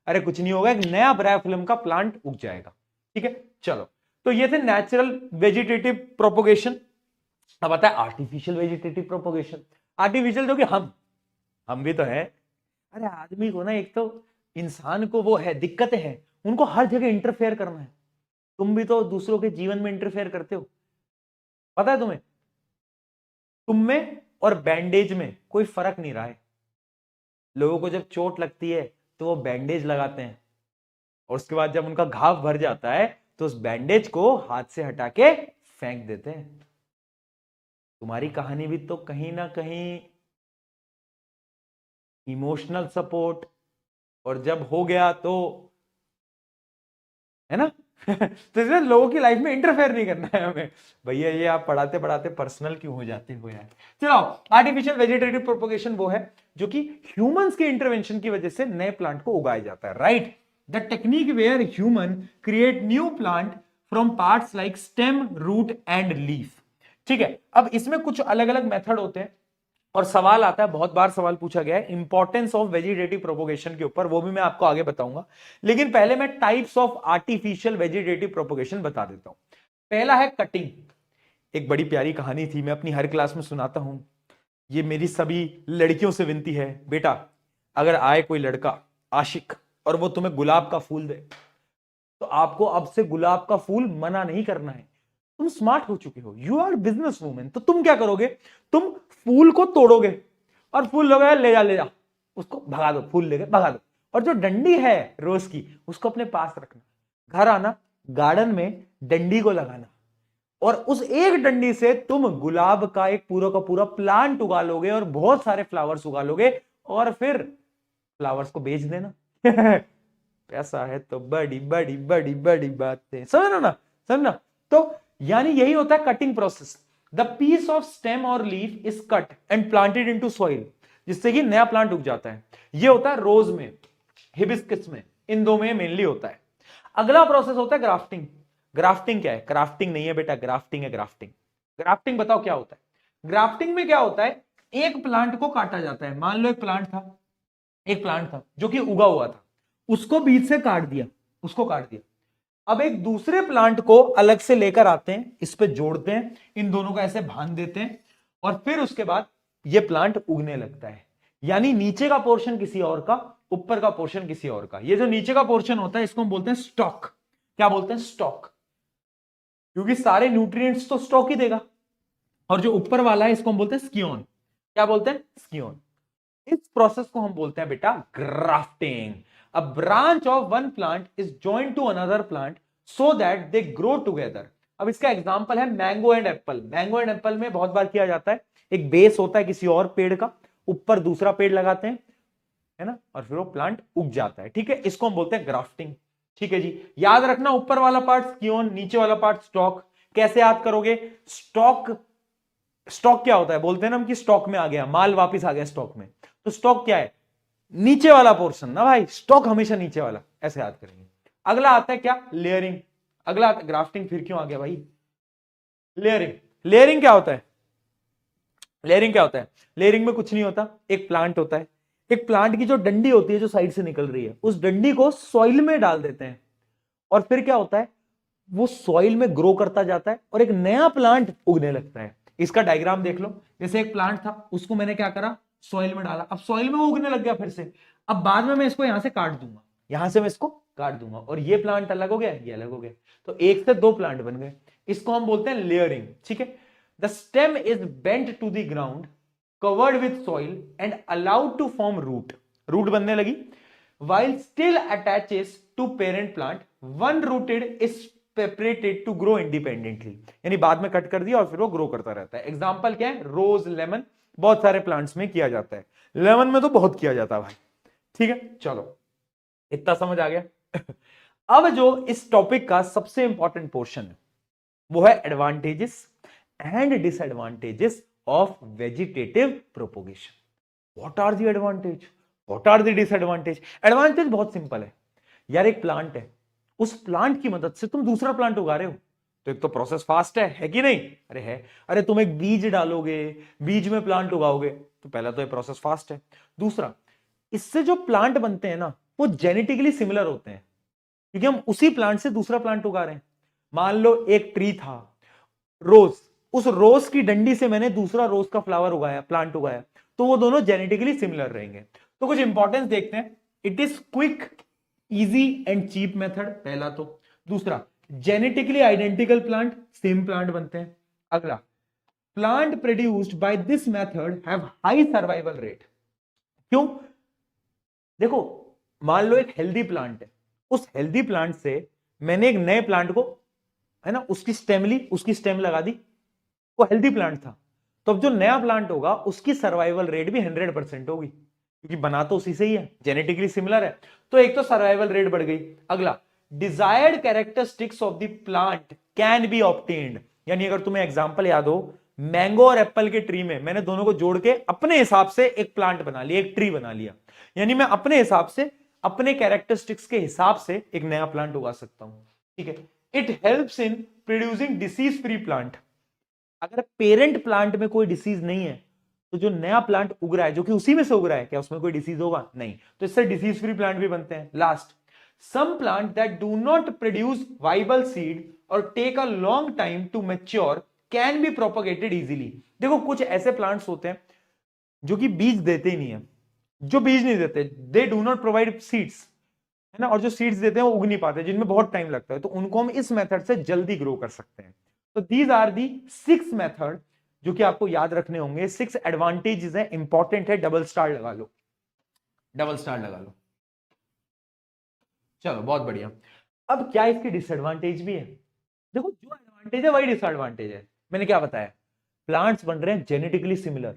S1: अरे कुछ नहीं होगा, एक नया ब्रायोफिलम का प्लांट उग जाएगा। ठीक है, चलो। तो ये थे नेचुरल वेजिटेटिव प्रोपोगेशन। अब आता है आर्टिफिशियल वेजिटेटिव प्रोपोगेशन। आर्टिफिशियल जो कि हम भी तो है। अरे आदमी को ना, एक तो इंसान को वो है, दिक्कतें हैं, उनको हर जगह इंटरफेयर करना है। तुम भी तो दूसरों के जीवन में इंटरफेयर करते हो, पता है तुम्हें? तुम में और बैंडेज में कोई फर्क नहीं रहा है। लोगों को जब चोट लगती है तो वो बैंडेज लगाते हैं, और उसके बाद जब उनका घाव भर जाता है तो उस बैंडेज को हाथ से हटा के फेंक देते हैं। तुम्हारी कहानी भी तो कहीं ना कहीं इमोशनल सपोर्ट, और जब हो गया तो, है ना? तो इसलिए लोगों की लाइफ में इंटरफेयर नहीं करना है हमें। भैया ये आप पढ़ाते पढ़ाते पर्सनल क्यों हो जाते हो यार? चलो, आर्टिफिशियल वेजिटेटिव प्रोपोगेशन वो है जो कि ह्यूमंस के इंटरवेंशन की वजह से नए प्लांट को उगाया जाता है, right? The technique where human create new plant from parts like stem, root and leaf. ठीक है, अब इसमें कुछ अलग अलग मेथड होते हैं, और सवाल आता है, बहुत बार सवाल पूछा गया है इंपॉर्टेंस ऑफ वेजिटेटिव प्रोपोगेशन के ऊपर, वो भी मैं आपको आगे बताऊंगा। लेकिन पहले मैं types of artificial vegetative propagation बता देता हूं। पहला है कटिंग। एक बड़ी प्यारी कहानी थी, मैं अपनी हर क्लास में सुनाता हूं। ये मेरी सभी लड़कियों से विनती है, बेटा अगर आए कोई लड़का आशिक और वो तुम्हें गुलाब का फूल दे, तो आपको अब से गुलाब का फूल मना नहीं करना है। तुम स्मार्ट हो चुके हो, यू आर बिजनेस वूमेन, तो तुम क्या करोगे? तुम फूल को तोड़ोगे और फूल हो गया, ले जा उसको भगा दो, फूल लेके भगा दो। और जो डंडी है रोज की उसको अपने पास रखना, घर आना, गार्डन में डंडी को लगाना, और उस एक डंडी से तुम गुलाब का एक पूरा का पूरा प्लांट उगा लोगे और बहुत सारे फ्लावर्स उगा लोगे, और फिर फ्लावर्स को बेच देना। पैसा है तो बड़ी बड़ी बड़ी बड़ी बातें, समझना ना, समझना। तो यानी यही होता है cutting process. The piece of stem और leaf is cut and planted into soil, जिससे कि नया प्लांट उग जाता है। ये होता है रोज में, हिबिस्कस में, इन दो में मेनली होता है। अगला प्रोसेस होता है ग्राफ्टिंग। ग्राफ्टिंग क्या है? क्राफ्टिंग नहीं है बेटा, ग्राफ्टिंग है, ग्राफ्टिंग। ग्राफ्टिंग बताओ क्या होता है? ग्राफ्टिंग में क्या होता है, एक प्लांट को काटा जाता है। मान लो एक प्लांट था जो कि उगा हुआ था, उसको बीच से काट दिया, उसको काट दिया। अब एक दूसरे प्लांट को अलग से लेकर आते हैं, इस पे जोड़ते हैं, इन दोनों को ऐसे बांध देते हैं, और फिर उसके बाद ये प्लांट उगने लगता है। यानी नीचे का पोर्शन किसी और का, ऊपर का पोर्शन किसी और का। ये जो नीचे का पोर्शन होता है इसको हम बोलते हैं स्टॉक। क्या बोलते हैं? स्टॉक, क्योंकि सारे न्यूट्रिएंट्स तो स्टॉक ही देगा। और जो ऊपर वाला है इसको हम बोलते हैं स्कियोन। क्या बोलते हैं? स्कियोन। इस प्रोसेस को हम बोलते हैं बेटा grafting. A branch of one plant is joined to another plant so that they grow together. अब इसका एग्जांपल है mango and apple. Mango and apple में बहुत बार किया जाता है, एक बेस होता है किसी और पेड़ का, ऊपर दूसरा पेड़ लगाते हैं, है ना, और फिर वो प्लांट उग जाता है। ठीक है, इसको हम बोलते हैं ग्राफ्टिंग। ठीक है जी, याद रखना, ऊपर वाला पार्ट स्कियोन, नीचे वाला पार्ट स्टॉक। कैसे याद करोगे? स्टॉक, स्टॉक क्या होता है? बोलते हैं ना हम कि स्टॉक में आ गया माल, वापस आ गया स्टॉक में। तो स्टॉक क्या है? नीचे वाला पोर्शन ना भाई, स्टॉक हमेशा नीचे वाला, ऐसे याद करेंगे। अगला आता है क्या? लेयरिंग। अगला आता है ग्राफ्टिंग, फिर क्यों आ गया भाई लेयरिंग? लेयरिंग क्या होता है? लेयरिंग क्या होता है? लेयरिंग में कुछ नहीं होता, एक प्लांट होता है, एक प्लांट की जो डंडी होती है जो साइड से निकल रही है, उस डंडी को सॉइल में डाल देते हैं, और फिर क्या होता है, वो सॉइल में ग्रो करता जाता है और एक नया प्लांट उगने लगता है। इसका डायग्राम देख लो, जैसे एक प्लांट था, उसको मैंने क्या करा, सॉइल में डाला, अब सॉइल में वो उगने लग गया फिर से। अब बाद में मैं इसको यहां से काट दूंगा, यहां से मैं इसको काट दूंगा, और ये प्लांट अलग हो गया, ये अलग हो गया, तो एक से दो प्लांट बन गए। इसको हम बोलते हैं लेयरिंग। ठीक है, the stem is bent to the ground, covered with soil and allowed to form root. Root बनने लगी, while still attaches to parent plant, one rooted is separated to grow independently। यानी बाद में कट कर दिया और फिर वो ग्रो करता रहता है। एग्जांपल क्या है? रोज, लेमन, बहुत सारे प्लांट्स में किया जाता है। लेमन में तो बहुत किया जाता है भाई। ठीक है, चलो इतना समझ आ गया। अब जो इस टॉपिक का सबसे इंपॉर्टेंट पोर्शन है वो है advantages and disadvantages of vegetative propagation. What are the advantage, what are the disadvantage? Advantage बहुत सिंपल है यार, एक प्लांट है, उस प्लांट की मदद से तुम दूसरा प्लांट उगा रहे हो, तो एक तो प्रोसेस फास्ट है कि नहीं? अरे है। अरे तुम एक बीज डालोगे, बीज में प्लांट उगाओगे, तो पहला तो ये प्रोसेस फास्ट है। दूसरा, इससे जो प्लांट बनते हैं ना वो जेनेटिकली सिमिलर होते हैं, क्योंकि हम उसी प्लांट से दूसरा प्लांट उगा रहे हैं। मान लो एक ट्री था रोज, उस रोज की डंडी से मैंने दूसरा रोज का फ्लावर उगाया, प्लांट उगाया, तो वो दोनों जेनेटिकली सिमिलर रहेंगे। तो कुछ इंपॉर्टेंस देखते हैं। It is quick, easy and cheap method, पहला तो। दूसरा, genetically identical plant, same plant बनते हैं। अगला, plant produced by this method have high survival rate. क्यों? देखो, मान लो एक हेल्दी प्लांट है, उस हेल्दी प्लांट से मैंने एक नए प्लांट को, है ना, उसकी स्टेम ली, उसकी स्टेम लगा दी, वो हेल्दी प्लांट था, तो अब जो नया प्लांट होगा उसकी सर्वाइवल रेट भी 100% होगी, क्योंकि बना तो उसी से ही है, जेनेटिकली सिमिलर है। तो एक तो सर्वाइवल रेट बढ़ गई। अगला, desired characteristics of the plant can be obtained. यानी अगर तुम्हें एग्जांपल याद हो, मैंगो और एप्पल के ट्री में मैंने दोनों को जोड़ के अपने हिसाब से एक प्लांट बना लिया, एक ट्री बना लिया, यानी मैं अपने हिसाब से, अपने कैरेक्टरिस्टिक्स के हिसाब से एक नया प्लांट उगा सकता हूं। ठीक है, it helps in producing disease free plant. अगर पेरेंट प्लांट में कोई डिसीज नहीं है तो जो नया प्लांट उग रहा है, जो कि उसी में से उग रहा है, क्या उसमें कोई डिसीज होगा? नहीं, तो इससे डिसीज फ्री प्लांट भी बनते हैं। Last, some plant that do not produce viable seed और take a long time to mature can be propagated easily. देखो, कुछ ऐसे प्लांट्स होते हैं जो कि बीज देते ही नहीं है, जो बीज नहीं देते, they do not provide seeds, है ना, और जो सीड्स देते हैं वो उग नहीं पाते, जिनमें बहुत टाइम लगता है, तो उनको हम इस मेथड से जल्दी ग्रो कर सकते हैं। तो दीज आर दी 6 मेथड जो कि आपको याद रखने होंगे। 6 एडवांटेजेस है, इंपॉर्टेंट है, डबल स्टार लगा लो, डबल स्टार लगा लो। चलो बहुत बढ़िया। अब क्या इसकी डिसएडवांटेज भी है? देखो जो एडवांटेज है वही डिसएडवांटेज है। मैंने क्या बताया, प्लांट्स बन रहे हैं जेनेटिकली सिमिलर।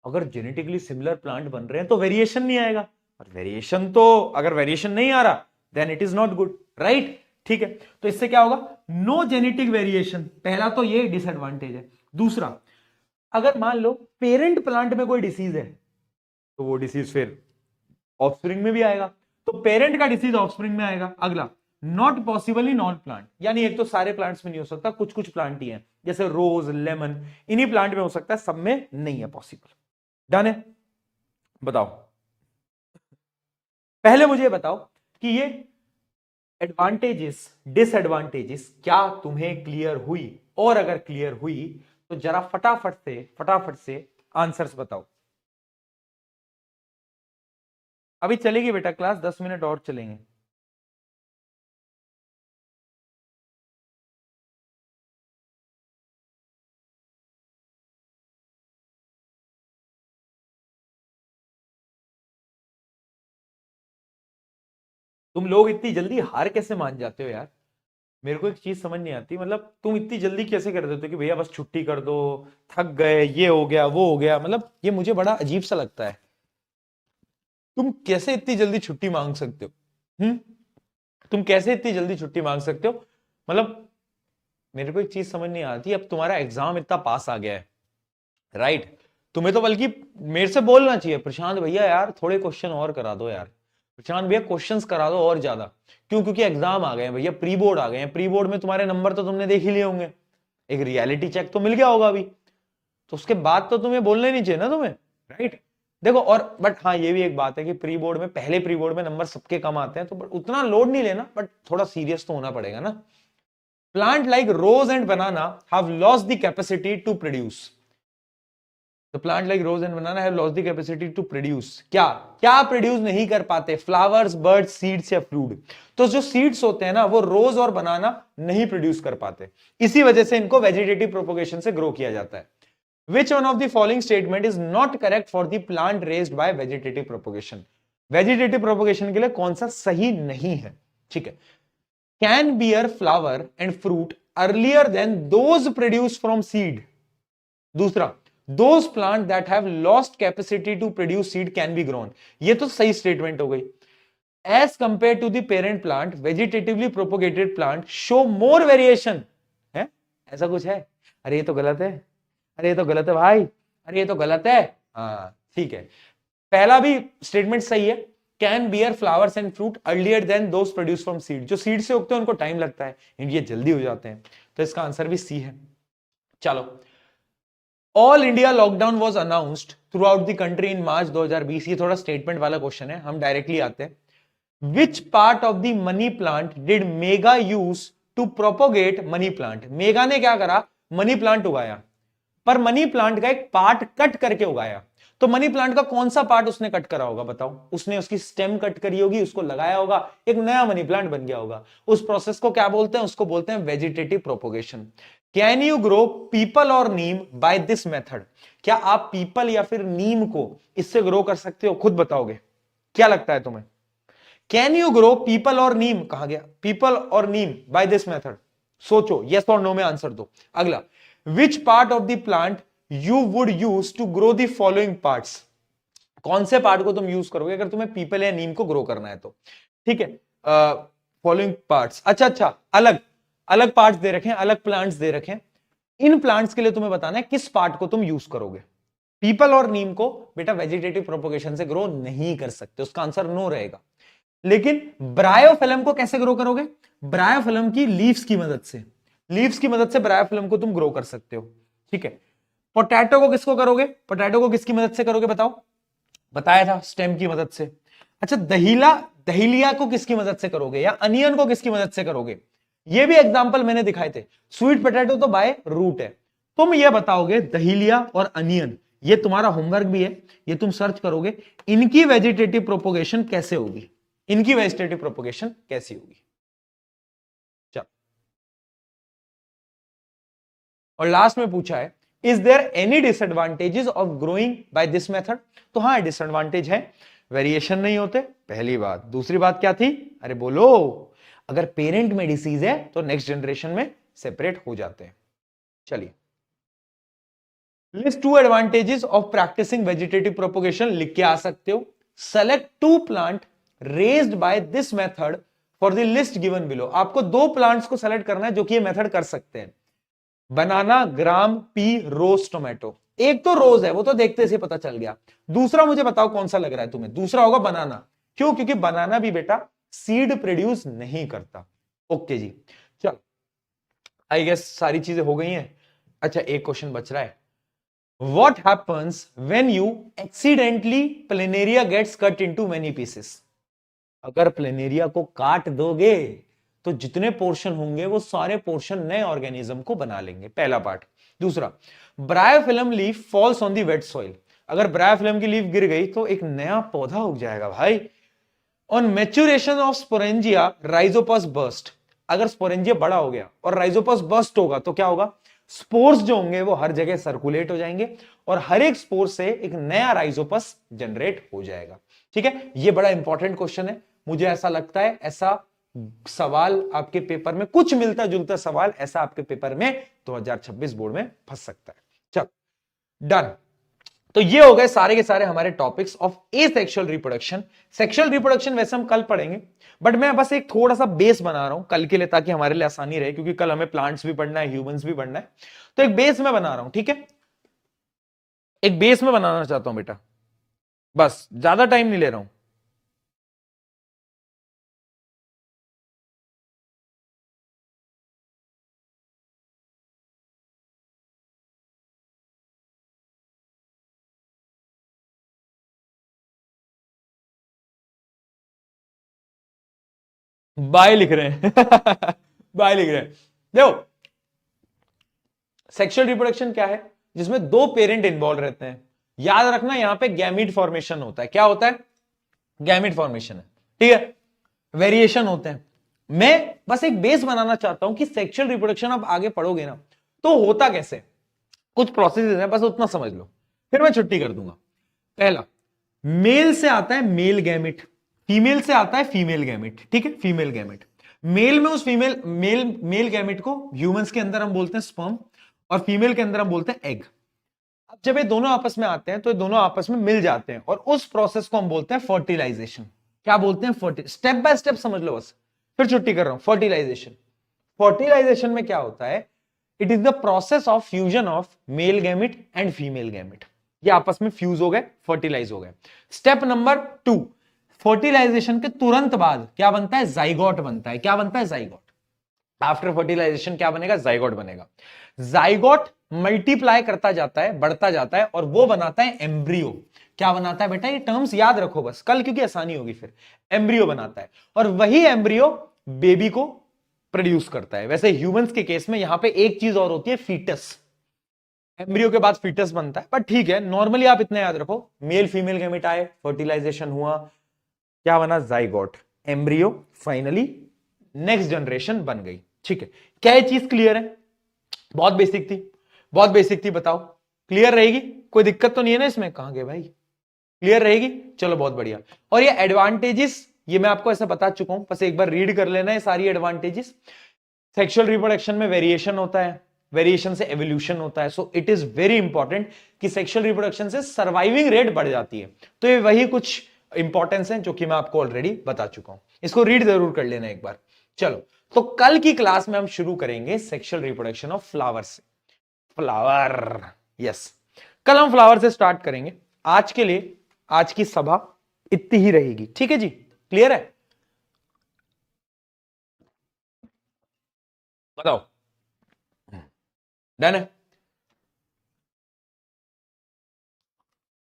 S1: अगर जेनेटिकली सिमिलर प्लांट बन रहे हैं तो वेरिएशन नहीं आएगा, और वेरिएशन तो अगर वेरिएशन नहीं आ रहा then it is not good, right? ठीक है, तो इससे क्या होगा, नो जेनेटिक वेरिएशन, पहला तो ये डिसएडवांटेज है। दूसरा, अगर मान लो पेरेंट प्लांट में कोई डिसीज है तो वो डिसीज फिर ऑफस्प्रिंग में भी आएगा, तो पेरेंट का डिसीज ऑफस्प्रिंग में आएगा। अगला, not possible in all plant, यानी एक तो सारे प्लांट्स में नहीं हो सकता, कुछ कुछ प्लांट ही हैं, जैसे रोज, लेमन, इन्हीं प्लांट में हो सकता है, सब में नहीं है पॉसिबल। डन है? बताओ, पहले मुझे बताओ कि ये एडवांटेजेस डिसएडवांटेजेस क्या तुम्हें क्लियर हुई, और अगर क्लियर हुई तो जरा फटाफट से आंसर्स बताओ। अभी चलेगी बेटा क्लास, 10 मिनट और चलेंगे। तुम लोग इतनी जल्दी हार कैसे मान जाते हो यार? मेरे को एक चीज समझ नहीं आती, मतलब तुम इतनी जल्दी कैसे कर देते हो कि भैया बस छुट्टी कर दो, थक गए, ये हो गया वो हो गया, मतलब ये मुझे बड़ा अजीब सा लगता है। तुम कैसे इतनी जल्दी छुट्टी मांग सकते हो? तुम कैसे इतनी जल्दी छुट्टी मांग सकते हो? मतलब मेरे को एक चीज समझ नहीं आती, अब तुम्हारा एग्जाम इतना पास आ गया है, राइट? तुम्हें तो बल्कि मेरे से बोलना चाहिए, प्रशांत भैया यार थोड़े क्वेश्चन और करा दो यार, प्रशांत भैया क्वेश्चंस करा दो और ज्यादा। क्यों? क्योंकि एग्जाम आ गए हैं भैया, प्री बोर्ड आ गए हैं, प्री बोर्ड में तुम्हारे नंबर तो तुमने देख ही लिए होंगे, एक रियलिटी चेक तो मिल गया होगा अभी, तो उसके बाद तो तुम्हें बोलना ही नहीं चाहिए ना तुम्हें, राइट? देखो, और बट हाँ ये भी एक बात है कि प्री बोर्ड में, पहले प्री बोर्ड में नंबर सबके कम आते हैं, तो उतना लोड नहीं लेना, बट थोड़ा सीरियस तो होना पड़ेगा ना। Plant like rose and banana have lost the capacity to produce, तो plant like rose and banana have lost the capacity to produce, क्या क्या प्रोड्यूस नहीं कर पाते? फ्लावर्स, बर्ड्स, सीड्स या फ्रूट। तो जो सीड्स होते हैं ना वो रोज और बनाना नहीं प्रोड्यूस कर पाते, इसी वजह से इनको वेजिटेटिव प्रोपोगेशन से ग्रो किया जाता है। Which one of the following statement is not correct for the plant raised by vegetative propagation? Vegetative propagation के लिए कौन सा सही नहीं है? ठीक है, can bear flower and fruit earlier than those produced from seed. दूसरा, those plant that have lost capacity to produce seed can be grown. ये तो सही स्टेटमेंट हो गई। As compared to the parent plant, vegetatively propagated plant show more variation. है ऐसा कुछ है? अरे ये तो गलत है, अरे ये तो गलत है भाई, अरे ये तो गलत है। हाँ ठीक है, पहला भी स्टेटमेंट सही है, can bear flowers and fruit earlier than those produce from seed, जो सीड से उगते हैं उनको टाइम लगता है, ये जल्दी हो जाते हैं, तो इसका आंसर भी सी है। चलो, all India lockdown was announced throughout the country in March 2020, ये थोड़ा स्टेटमेंट वाला क्वेश्चन है, हम डायरेक्टली आते हैं। Which part of the money plant did Megha use to propagate money plant? Megha ने क्या करा? मनी प्लांट उगाया, पर मनी प्लांट का एक पार्ट कट करके उगाया, तो मनी प्लांट का कौन सा पार्ट उसने कट करा होगा? बताओ। उसने उसकी स्टेम कट करी होगी, उसको लगाया होगा, एक नया मनी प्लांट बन गया होगा। उस प्रोसेस को क्या बोलते हैं? उसको बोलते हैं vegetative propagation. Can you grow people और नीम बाय दिस मेथड? क्या आप पीपल या फिर नीम को इससे ग्रो कर सकते हो? खुद बताओगे, क्या लगता है तुम्हें? कैन यू ग्रो पीपल और नीम, कहा गया पीपल और नीम बाय दिस मेथड? सोचो, यस और नो में आंसर दो। अगला, which part of the plant you would use to grow the following parts? कौन से पार्ट को तुम यूज करोगे अगर तुम्हें पीपल या नीम को ग्रो करना है तो? ठीक है, फॉलोइंग पार्ट्स, अच्छा, अलग अलग पार्ट्स दे रखे हैं, अलग प्लांट्स दे रखे हैं, इन प्लांट्स के लिए तुम्हें बताना है किस पार्ट को तुम यूज करोगे। पीपल और नीम को बेटा वेजिटेटिव प्रोपोगेशन से ग्रो नहीं कर सकते, उसका आंसर नो रहेगा। लेकिन ब्रायोफिल्म को कैसे ग्रो करोगे? ब्रायोफिल्म की लीव्स की मदद से, लीव्स की मदद से ब्रायोफिल्म को तुम ग्रो कर सकते हो। ठीक है, पोटैटो को किसको करोगे? पोटैटो को किसकी मदद से करोगे बताओ? बताया था, स्टेम की मदद से। अच्छा, दहिलिया को किसकी मदद से करोगे, या अनियन को किसकी मदद से करोगे? ये भी एग्जांपल मैंने दिखाए थे। स्वीट पोटैटो तो बाय रूट है, तुम ये बताओगे दहिलिया और अनियन, ये तुम्हारा होमवर्क भी है, ये तुम सर्च करोगे, इनकी वेजिटेटिव प्रोपोगेशन कैसे होगी, इनकी वेजिटेटिव प्रोपोगेशन कैसी होगी। चलो, और लास्ट में पूछा है is there any disadvantages of growing by this method? तो हाँ, डिसएडवांटेज है, वेरिएशन नहीं होते, पहली बात। दूसरी बात क्या थी? अरे बोलो, अगर पेरेंट में डिसीज है तो नेक्स्ट जनरेशन में सेपरेट हो जाते हैं। चलिए, list 2 advantages of practising vegetative propagation लिख के आ सकते हो। Select 2 plant raised by this method for the list given below. आपको 2 प्लांट्स को सेलेक्ट करना है जो कि ये मेथड कर सकते हैं। बनाना, ग्राम, पी, रोज, टोमेटो। एक तो रोज है, वो तो देखते से पता चल गया। दूसरा मुझे बताओ कौन सा लग रहा है तुम्हें? दूसरा होगा बनाना। क्यों? क्योंकि बनाना भी बेटा सीड प्रोड्यूस नहीं करता। ओके जी, चलो, आई गेस सारी चीजें हो गई हैं। अच्छा, एक क्वेश्चन बच रहा है। What happens when you accidentally planaria gets cut into many pieces? अगर प्लेनेरिया को काट दोगे तो जितने पोर्शन होंगे वो सारे पोर्शन नए ऑर्गेनिज्म को बना लेंगे, पहला पार्ट। दूसरा, bryophyllum leaf falls on the wait soil. अगर ब्रायोफिलम की लीफ गिर गई तो एक नया पौधा उग जाएगा भाई। On maturation of sporangia Rhizopus burst. अगर स्पोरेंजिया बड़ा हो गया और राइजोपस बर्स्ट होगा तो क्या होगा? स्पोर्स जो होंगे वो हर जगह सर्कुलेट हो जाएंगे और हर एक स्पोर से एक नया राइजोपस जनरेट हो जाएगा। ठीक है, ये बड़ा इंपॉर्टेंट क्वेश्चन है। मुझे ऐसा लगता है ऐसा सवाल आपके पेपर में, कुछ मिलता जुलता सवाल ऐसा आपके पेपर में 2026 बोर्ड में फंस सकता है। चल, डन। तो ये हो गए सारे के सारे हमारे topics of A sexual reproduction. Sexual reproduction वैसे हम कल पढ़ेंगे, बट मैं बस एक थोड़ा सा बेस बना रहा हूं कल के लिए ताकि हमारे लिए आसानी रहे, क्योंकि कल हमें प्लांट्स भी पढ़ना है, ह्यूमंस भी पढ़ना है। तो एक बेस मैं बना रहा हूं, ठीक है? एक बेस में बनाना चाहता हूं बेटा, बस ज्यादा टाइम नहीं ले रहा हूं। बाय लिख रहे हैं बाय लिख रहे हैं। देखो, सेक्सुअल रिप्रोडक्शन क्या है? जिसमें 2 पेरेंट इन्वॉल्व रहते हैं। याद रखना, यहां पे गैमीट फॉर्मेशन होता है। क्या होता है? गैमीट फॉर्मेशन है, ठीक है? वेरिएशन होते हैं। मैं बस एक बेस बनाना चाहता हूं कि सेक्सुअल रिप्रोडक्शन आप आगे पढ़ोगे ना तो होता कैसे, कुछ प्रोसेस है, बस उतना समझ लो, फिर मैं छुट्टी कर दूंगा। पहला, मेल से आता है मेल गैमिट, फीमेल से आता है फीमेल गैमिट, ठीक है? Female gamete. मेल में उस मेल गैमिट को ह्यूमंस के अंदर हम बोलते हैं स्पर्म और फीमेल के अंदर हम बोलते हैं एग। अब जब ये दोनों आपस में आते हैं तो ये दोनों आपस में मिल जाते हैं और उस प्रोसेस को हम बोलते हैं फर्टिलाइजेशन। क्या बोलते हैं? स्टेप बाय स्टेप समझ लो बस, फिर छुट्टी कर रहा हूं। फर्टिलाइजेशन, फर्टिलाइजेशन में क्या होता है? It is the process of fusion of male gamete and female gamete. ये आपस में फ्यूज हो गए, फर्टिलाइज हो गए। स्टेप नंबर 2, फर्टिलाइजेशन के तुरंत बाद क्या बनता है? जाइगोट बनता है। क्या बनता है? जाइगोट। आफ्टर फर्टिलाइजेशन क्या बनेगा? जाइगोट बनेगा। जाइगोट मल्टीप्लाई करता जाता है, बढ़ता जाता है और वो बनाता है एम्ब्रियो। क्या बनाता है बेटा? ये टर्म्स याद रखो बस कल, क्योंकि आसानी होगी फिर। एम्ब्रियो बनाता है और वही एम्ब्रियो बेबी को प्रोड्यूस करता है। वैसे ह्यूमंस के केस में यहां पे एक चीज और होती है, फीटस। एम्ब्रियो के बाद फीटस बनता है, पर ठीक है, नॉर्मली आप इतना याद रखो, मेल फीमेल गैमेट आए, फर्टिलाइजेशन हुआ, क्या बना? Zygote, embryo, finally next generation बन गई। ठीक है, क्या ये चीज क्लियर है? बहुत बेसिक थी, बहुत बेसिक थी। बताओ क्लियर रहेगी? कोई दिक्कत तो नहीं है ना इसमें? कहां गए भाई? क्लियर रहेगी? चलो बहुत बढ़िया। और ये एडवांटेजेस ये मैं आपको ऐसा बता चुका हूं, बस एक बार रीड कर लेना है सारी एडवांटेजेस। सेक्सुअल रिप्रोडक्शन में वेरिएशन होता है, वेरिएशन से एवोल्यूशन होता है, so it is very important कि सेक्सुअल रिप्रोडक्शन से सर्वाइविंग रेट बढ़ जाती है। तो ये वही कुछ इंपॉर्टेंस है जो कि मैं आपको ऑलरेडी बता चुका हूं, इसको रीड जरूर कर लेना एक बार। चलो, तो कल की क्लास में हम शुरू करेंगे सेक्सुअल रिप्रोडक्शन ऑफ फ्लावर से। फ्लावर, यस, कल हम फ्लावर से स्टार्ट करेंगे। आज के लिए आज की सभा इतनी ही रहेगी, ठीक है जी? क्लियर है? बताओ, डन है?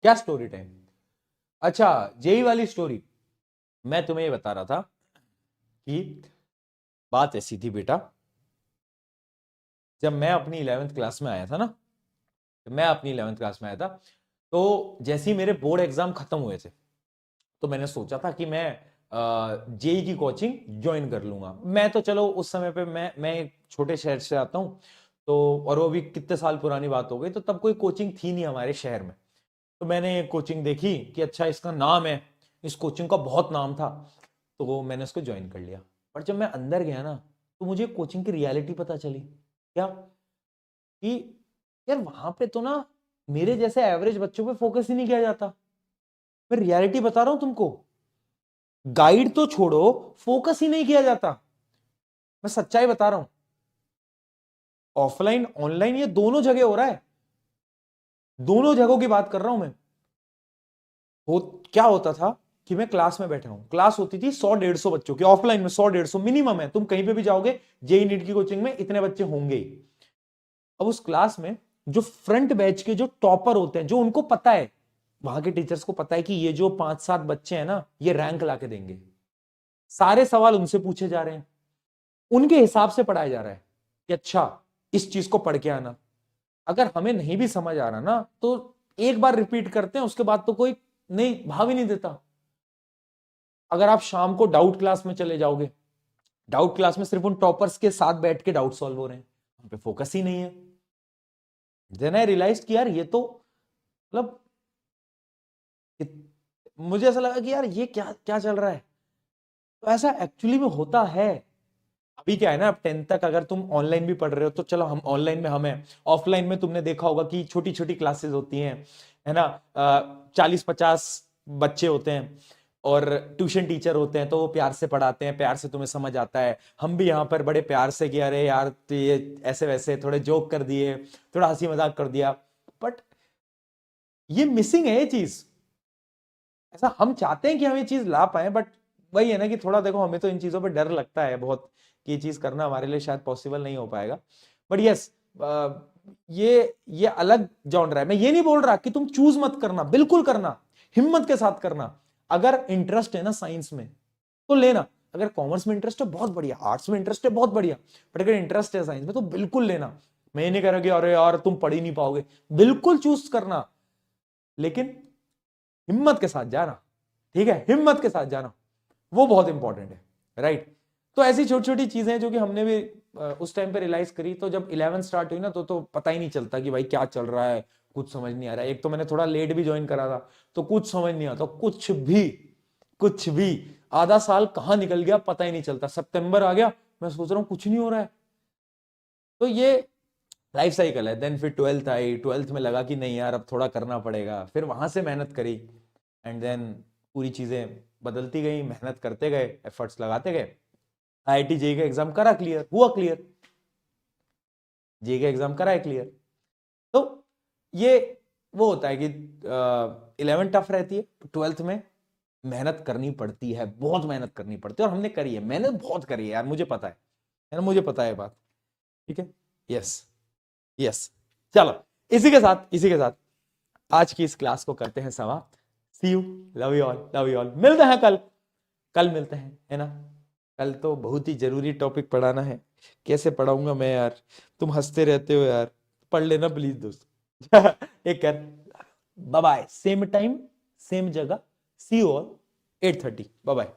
S1: क्या स्टोरी टाइम? अच्छा, जेई वाली स्टोरी। मैं तुम्हें ये बता रहा था कि बात ऐसी थी बेटा, जब मैं अपनी 11th क्लास में आया था ना, मैं अपनी 11th क्लास में आया था, तो जैसे ही मेरे बोर्ड एग्जाम खत्म हुए थे तो मैंने सोचा था कि मैं जेई की कोचिंग ज्वाइन कर लूंगा। मैं तो चलो उस समय पे मैं एक छोटे शहर से आता हूं, तो और वो भी कितने साल पुरानी बात हो गई, तो तब कोई कोचिंग थी नहीं हमारे शहर में। तो मैंने कोचिंग देखी कि अच्छा इसका नाम है, इस कोचिंग का बहुत नाम था, तो मैंने उसको ज्वाइन कर लिया। पर जब मैं अंदर गया ना, तो मुझे कोचिंग की रियलिटी पता चली। क्या? कि यार वहां पे तो ना मेरे जैसे एवरेज बच्चों पे फोकस ही नहीं किया जाता। मैं रियलिटी बता रहा हूं तुमको, गाइड तो छोड़ो, फोकस ही नहीं किया जाता। मैं सच्चाई बता रहा हूं, ऑफलाइन ऑनलाइन ये दोनों जगह हो रहा है, दोनों जगहों की बात कर रहा हूं मैं। क्या होता था कि मैं क्लास में बैठा हूं, क्लास होती थी 100-150 बच्चों की, ऑफलाइन में 100-150 मिनिमम है, तुम कहीं पे भी जाओगे जेई नीट की कोचिंग में इतने बच्चे होंगे ही। अब उस क्लास में जो फ्रंट बैच के जो टॉपर होते हैं, जो उनको पता है, वहां के टीचर्स को पता है कि ये जो 5-7 बच्चे हैं ना, ये रैंक लाके देंगे, सारे सवाल उनसे पूछे जा रहे हैं, उनके हिसाब से पढ़ाया जा रहा है कि अच्छा इस चीज को पढ़ के आना। अगर हमें नहीं भी समझ आ रहा ना, तो एक बार रिपीट करते हैं, उसके बाद तो कोई नहीं, भाव ही नहीं देता। अगर आप शाम को डाउट क्लास में चले जाओगे, डाउट क्लास में सिर्फ उन टॉपर्स के साथ बैठ के डाउट सॉल्व हो रहे हैं, हम पे फोकस ही नहीं है। देन आई रियलाइज कि यार ये तो मतलब मुझे ऐसा लगा कि यार ये क्या क्या चल रहा है। तो ऐसा एक्चुअली में होता है। अभी क्या है ना, अब 10th तक अगर तुम ऑनलाइन भी पढ़ रहे हो तो चलो, हम ऑनलाइन में हम हैं। ऑफलाइन में तुमने देखा होगा कि छोटी छोटी क्लासेस होती हैं, है ना, 40-50 बच्चे होते हैं, और ट्यूशन टीचर होते हैं, तो वो प्यार से पढ़ाते हैं, प्यार से तुम्हें समझ आता है। हम भी यहाँ पर बड़े प्यार से कि अरे यार तो ये ऐसे वैसे थोड़े जोक कर दिए, थोड़ा हंसी मजाक कर दिया, बट ये मिसिंग है ये चीज। ऐसा हम चाहते हैं कि हम ये चीज ला पाए, बट वही है ना कि थोड़ा देखो, हमें तो इन चीजों पर डर लगता है बहुत कि ये चीज करना हमारे लिए शायद पॉसिबल नहीं हो पाएगा। बट यस, ये अलग जॉनर है। मैं ये नहीं बोल रहा कि तुम चूज मत करना, बिल्कुल करना, हिम्मत के साथ करना। अगर इंटरेस्ट है ना साइंस में तो लेना, अगर कॉमर्स में इंटरेस्ट है बहुत बढ़िया, आर्ट्स में इंटरेस्ट है बहुत बढ़िया, बट अगर इंटरेस्ट है साइंस में तो बिल्कुल लेना। मैं ये नहीं कह रहा कि अरे यार तुम पढ़ ही नहीं पाओगे, बिल्कुल चूज करना, लेकिन हिम्मत के साथ जाना। ठीक है, हिम्मत के साथ जाना, वो बहुत इंपॉर्टेंट है, राइट। तो ऐसी छोटी छोटी चीजें जो कि हमने भी उस टाइम पे रियलाइज करी। तो जब 11 स्टार्ट हुई ना, तो पता ही नहीं चलता कि भाई क्या चल रहा है, कुछ समझ नहीं आ रहा है। एक तो मैंने थोड़ा लेट भी ज्वाइन करा था, तो कुछ समझ नहीं आता, कुछ भी। आधा साल कहां निकल गया पता ही नहीं चलता, सितंबर आ गया, मैं सोच रहा हूं कुछ नहीं हो रहा है। तो ये लाइफ साइकिल है। देन फिर 12th आई, 12th में लगा कि नहीं यार अब थोड़ा करना पड़ेगा, फिर वहां से मेहनत करी, एंड देन पूरी चीजें बदलती गई, मेहनत करते गए, एफर्ट्स लगाते गए। आईआईटी जेई का एग्जाम करा, क्लियर हुआ, क्लियर जेई का एग्जाम करा है क्लियर। तो ये वो होता है कि 11 टफ रहती है, 12th में मेहनत करनी पड़ती है, बहुत मेहनत करनी पड़ती है, और हमने करी है, मेहनत बहुत करी है यार, मुझे पता है ना, मुझे पता है बात। ठीक है, यस यस। चलो, इसी के साथ आज की इस क्लास को करते हैं समाप्त। See you, love you all, love you all. मिलते हैं कल, कल मिलते हैं, है ना। कल तो बहुत ही जरूरी टॉपिक पढ़ाना है। कैसे पढ़ाऊंगा मैं यार, तुम हंसते रहते हो यार, पढ़ लेना प्लीज दोस्त। एक कर, bye bye, same time same जगह, see you all 8:30, bye bye.